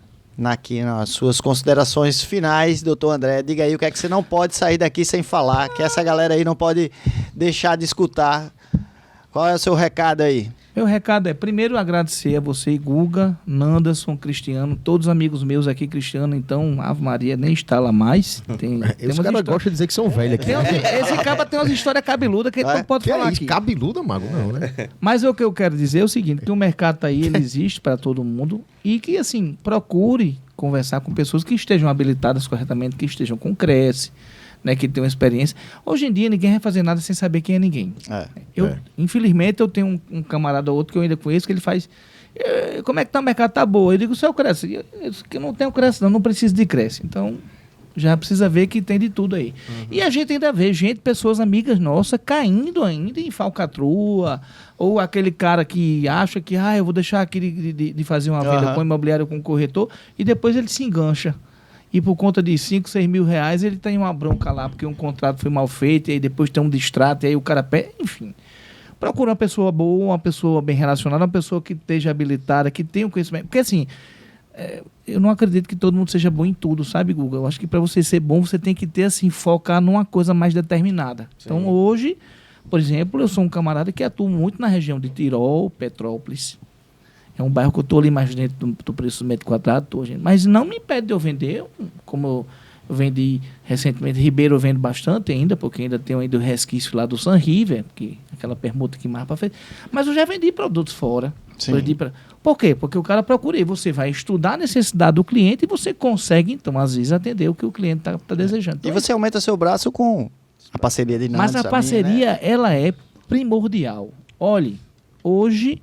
aqui nas suas considerações finais, doutor André. Diga aí o que é que você não pode sair daqui sem falar, que essa galera aí não pode deixar de escutar. Qual é o seu recado aí? Meu recado é, primeiro, agradecer a você, Guga, Nanderson, Cristiano, todos os amigos meus aqui, Cristiano, então, Ave Maria, nem instala mais. Os caras gostam de dizer que são velhos aqui. Esse cara tem umas histórias cabeludas que ele não pode falar aqui. Cabeluda, mago? Não, né? Mas o que eu quero dizer é o seguinte, que o mercado tá aí, ele existe para todo mundo e que, assim, procure conversar com pessoas que estejam habilitadas corretamente, que estejam com Cresce, né, que tem uma experiência. Hoje em dia, ninguém vai fazer nada sem saber quem é ninguém. Infelizmente, eu tenho um camarada ou outro que eu ainda conheço, que ele faz... como é que tá o mercado? Tá boa. Eu digo, o seu Cresce. Eu disse que eu não tenho Cresce, não preciso de Cresce. Então, já precisa ver que tem de tudo aí. E a gente ainda vê pessoas amigas nossas, caindo ainda em falcatrua, ou aquele cara que acha que, eu vou deixar aqui de fazer uma venda com imobiliário, com corretor, e depois ele se engancha. E por conta de 5, 6 mil reais, ele tem uma bronca lá, porque um contrato foi mal feito, e aí depois tem um distrato, e aí o cara pede, enfim. Procura uma pessoa boa, uma pessoa bem relacionada, uma pessoa que esteja habilitada, que tenha o conhecimento. Porque assim, eu não acredito que todo mundo seja bom em tudo, sabe, Guga? Eu acho que para você ser bom, você tem que ter, assim, focar numa coisa mais determinada. Sim. Então hoje, por exemplo, eu sou um camarada que atua muito na região de Tirol, Petrópolis. É um bairro que eu estou ali mais dentro do preço do metro quadrado, mas não me impede de eu vender, como eu vendi recentemente. Ribeiro eu vendo bastante ainda, porque ainda tenho ainda o resquício lá do Sun River, que aquela permuta que mais para frente. Mas eu já vendi produtos fora. Por quê? Porque o cara procura, e você vai estudar a necessidade do cliente e você consegue, então, às vezes, atender o que o cliente está desejando. Então, e você aumenta seu braço com a parceria de Nantes. Mas a parceria, né? Ela é primordial. Olhe, hoje...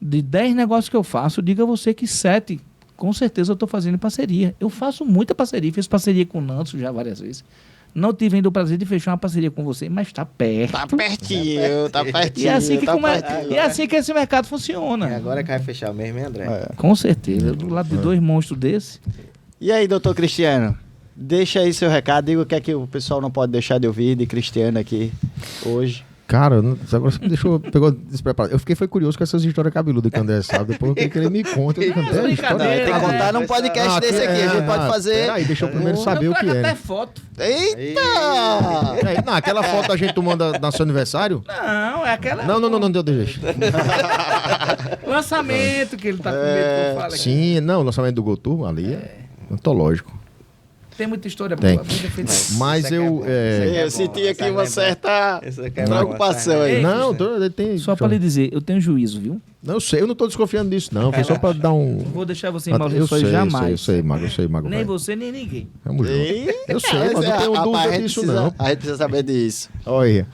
De 10 negócios que eu faço, diga a você que 7, com certeza eu estou fazendo parceria. Eu faço muita parceria, fiz parceria com o Nantes já várias vezes. Não tive ainda o prazer de fechar uma parceria com você, mas está perto. Tá pertinho, tá pertinho. E é assim que esse mercado funciona. E agora é que vai fechar mesmo, hein, André? Com certeza, do lado de 2 monstros desse. E aí, doutor Cristiano? Deixa aí seu recado, diga o que é que o pessoal não pode deixar de ouvir de Cristiano aqui hoje. Cara, agora você me pegou despreparado. Eu foi curioso com essas histórias cabeludas que o André sabe. Depois eu queria que ele me conte. Tem que contar num podcast desse aqui. A gente pode fazer. Peraí, deixa eu primeiro saber o que é. Até foto. Eita! Não, aquela foto a gente tomando no seu aniversário? Não, é aquela. Não deu jeito. Lançamento que ele tá com medo que eu fale aqui. Sim, não, o lançamento do Gotu ali é antológico. Tem muita história Tem. boa. Muita feliz. Mas Isso aqui é eu... bom, isso aqui é Eu senti aqui uma lembrar. certa Isso aqui é preocupação bom, essa aí. Não, tem... Só pra lhe dizer, eu tenho juízo, viu? Não, eu sei, eu não tô desconfiando disso, não. Foi só pra dar um... Não vou deixar você em Eu maldições sei, jamais. eu sei, Mago. Nem velho. você, nem ninguém. Tamo junto. Eu sei, mas não tenho Rapaz, dúvida a gente disso, precisa- não. A gente precisa saber disso. Olha,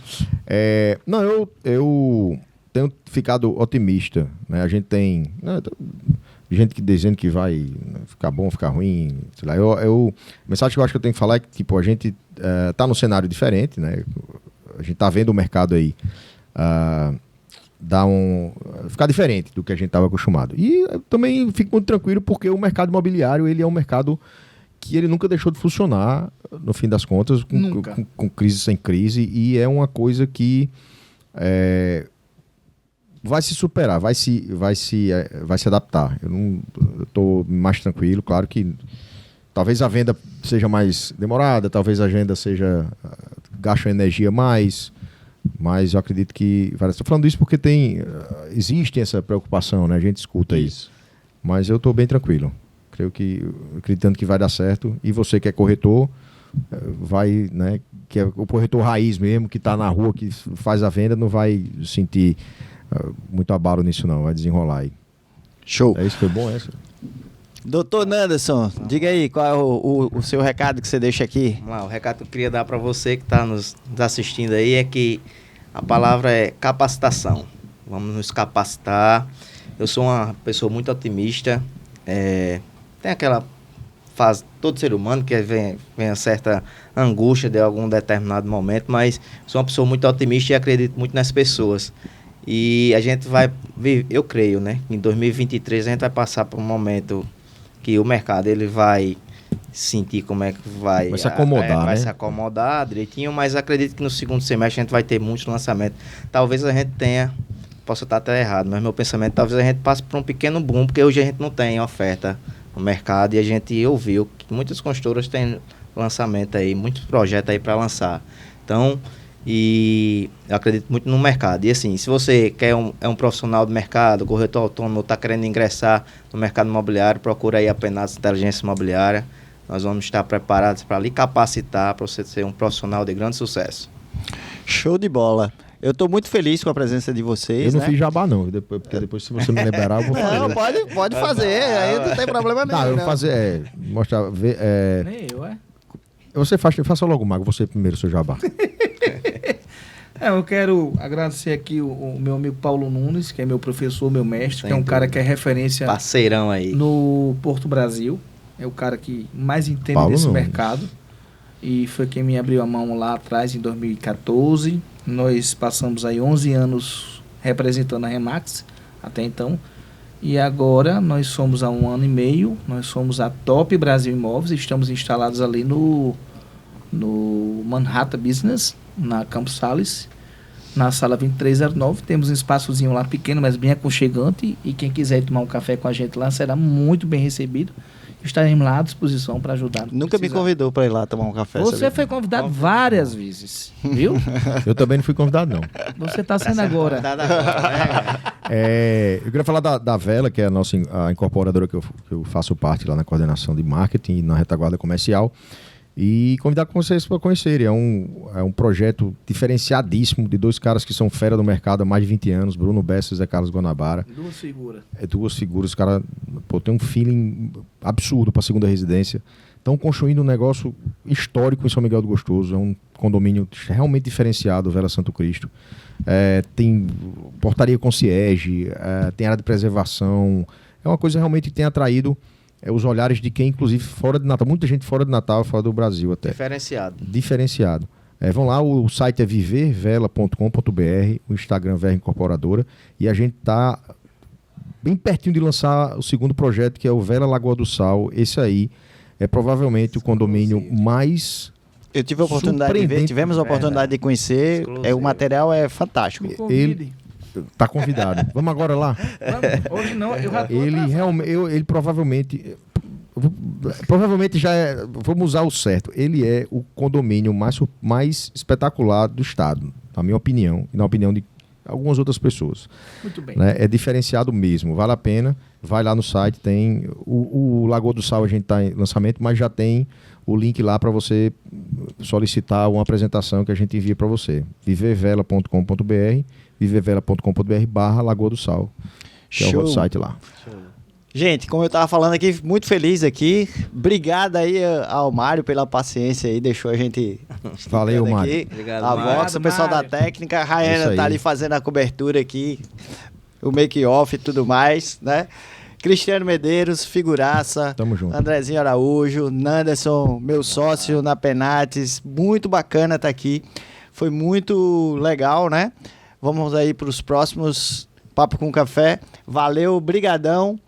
não, eu tenho ficado otimista, né? A gente tem gente que dizendo que vai ficar bom, ficar ruim, sei lá. A mensagem que eu acho que eu tenho que falar é que, tipo, a gente tá num cenário diferente, né? A gente tá vendo o mercado aí ficar diferente do que a gente estava acostumado. E eu também fico muito tranquilo porque o mercado imobiliário, ele é um mercado que ele nunca deixou de funcionar, no fim das contas, com crise sem crise, e é uma coisa que vai se superar, vai se adaptar. Eu estou mais tranquilo, claro que talvez a venda seja mais demorada, talvez a venda seja gasta energia mais, mas eu acredito que... Estou falando isso porque existe essa preocupação, né? A gente escuta isso. Mas eu estou bem tranquilo. Acreditando que vai dar certo. E você que é corretor, vai, né? Que é o corretor raiz mesmo, que está na rua, que faz a venda, não vai sentir muito abalo nisso não, vai desenrolar aí. Show. É isso, foi bom essa? Doutor Nanderson, diga aí qual é o seu recado que você deixa aqui. Vamos lá, o recado que eu queria dar para você que está nos assistindo aí é que a palavra é capacitação. Vamos nos capacitar. Eu sou uma pessoa muito otimista. Tem aquela fase, todo ser humano, que vem a certa angústia de algum determinado momento, mas sou uma pessoa muito otimista e acredito muito nas pessoas. E a gente vai, eu creio, né, em 2023 a gente vai passar por um momento que o mercado ele vai sentir como é que vai se acomodar, vai né? se acomodar direitinho, mas acredito que no segundo semestre a gente vai ter muitos lançamentos. Talvez a gente posso estar até errado, mas meu pensamento, talvez a gente passe por um pequeno boom, porque hoje a gente não tem oferta no mercado e a gente ouviu que muitas construtoras têm lançamento aí, muitos projetos aí para lançar. Então, e eu acredito muito no mercado. E assim, se você é um profissional do mercado, corretor autônomo, está querendo ingressar no mercado imobiliário, procura aí a Penados Inteligência Imobiliária. Nós vamos estar preparados para lhe capacitar para você ser um profissional de grande sucesso. Show de bola. Eu estou muito feliz com a presença de vocês. Eu não né? fiz jabá não, porque depois se você me liberar eu vou fazer. Não, pode fazer, aí não tem problema nenhum. Não, eu vou não. fazer, mostrar, Nem eu, você faça logo, Mago, você primeiro, seu jabá. Eu quero agradecer aqui o meu amigo Paulo Nunes, que é meu professor, meu mestre, Sem que é um cara dúvida. que é referência Parceirão aí. no Porto Brasil. É o cara que mais entende Paulo desse Nunes. mercado. E foi quem me abriu a mão lá atrás, em 2014. Nós passamos aí 11 anos representando a Remax, até então. E agora nós somos há 1 ano e meio, nós somos a Top Brasil Imóveis, estamos instalados ali no Manhattan Business, na Campos Sales, na sala 2309. Temos um espaçozinho lá pequeno, mas bem aconchegante. E quem quiser tomar um café com a gente lá será muito bem recebido. Estaremos lá à disposição para ajudar. Nunca me Precisar. convidou para ir lá tomar um café. Você sabia? foi convidado várias vezes, viu? Eu também não fui convidado não. Você está sendo agora. Eu queria falar da Vela, que é a incorporadora que eu faço parte lá na coordenação de marketing e na retaguarda comercial. E convidar vocês para conhecerem. É um projeto diferenciadíssimo de 2 caras que são fera do mercado há mais de 20 anos, Bruno Bessa e Zé Carlos Guanabara. 2 figuras. 2 figuras, os caras têm um feeling absurdo para a segunda residência. Estão construindo um negócio histórico em São Miguel do Gostoso. É um condomínio realmente diferenciado, Vela Santo Cristo. Tem portaria concierge, tem área de preservação. É uma coisa realmente que tem atraído os olhares de quem, inclusive, fora de Natal. Muita gente fora de Natal, fora do Brasil até. Diferenciado. Vão lá, o site é vivervela.com.br, o Instagram Vera Incorporadora, e a gente está bem pertinho de lançar o segundo projeto, que é o Vela Lagoa do Sal. Esse aí é provavelmente o condomínio mais... Eu tive a oportunidade de ver, surpreendente. tivemos a oportunidade de conhecer. Exclusivo. O material é fantástico. Me convide. Tá convidado. Vamos agora lá? Vamos. Hoje não, eu já tô Ele atrasado. realmente, ele provavelmente já é, vamos usar o certo, ele é o condomínio mais espetacular do estado, na minha opinião, e na opinião de algumas outras pessoas. Muito bem. Né? É diferenciado mesmo, vale a pena. Vai lá no site, tem o Lagoa do Sal, a gente está em lançamento, mas já tem o link lá para você solicitar uma apresentação que a gente envia para você. vivevela.com.br, vivevela.com.br/Lagoa do Sal, que é o Show. site lá. Gente, como eu tava falando aqui, muito feliz aqui. Obrigado aí ao Mário pela paciência aí, deixou a gente... Valeu, aqui. Mário. Obrigado, A Mário. Vox, o pessoal da Mário. técnica, a Isso Raiana aí. tá ali fazendo a cobertura aqui, o make-off e tudo mais, né? Cristiano Medeiros, figuraça. Tamo junto. Andrezinho Araújo, Nanderson, meu sócio na Penates. Muito bacana estar aqui. Foi muito legal, né? Vamos aí para os próximos Papo com Café. Valeu, brigadão.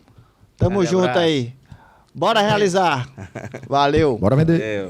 Tamo Grande junto abraço. aí. Bora realizar. Valeu. Bora vender. Valeu.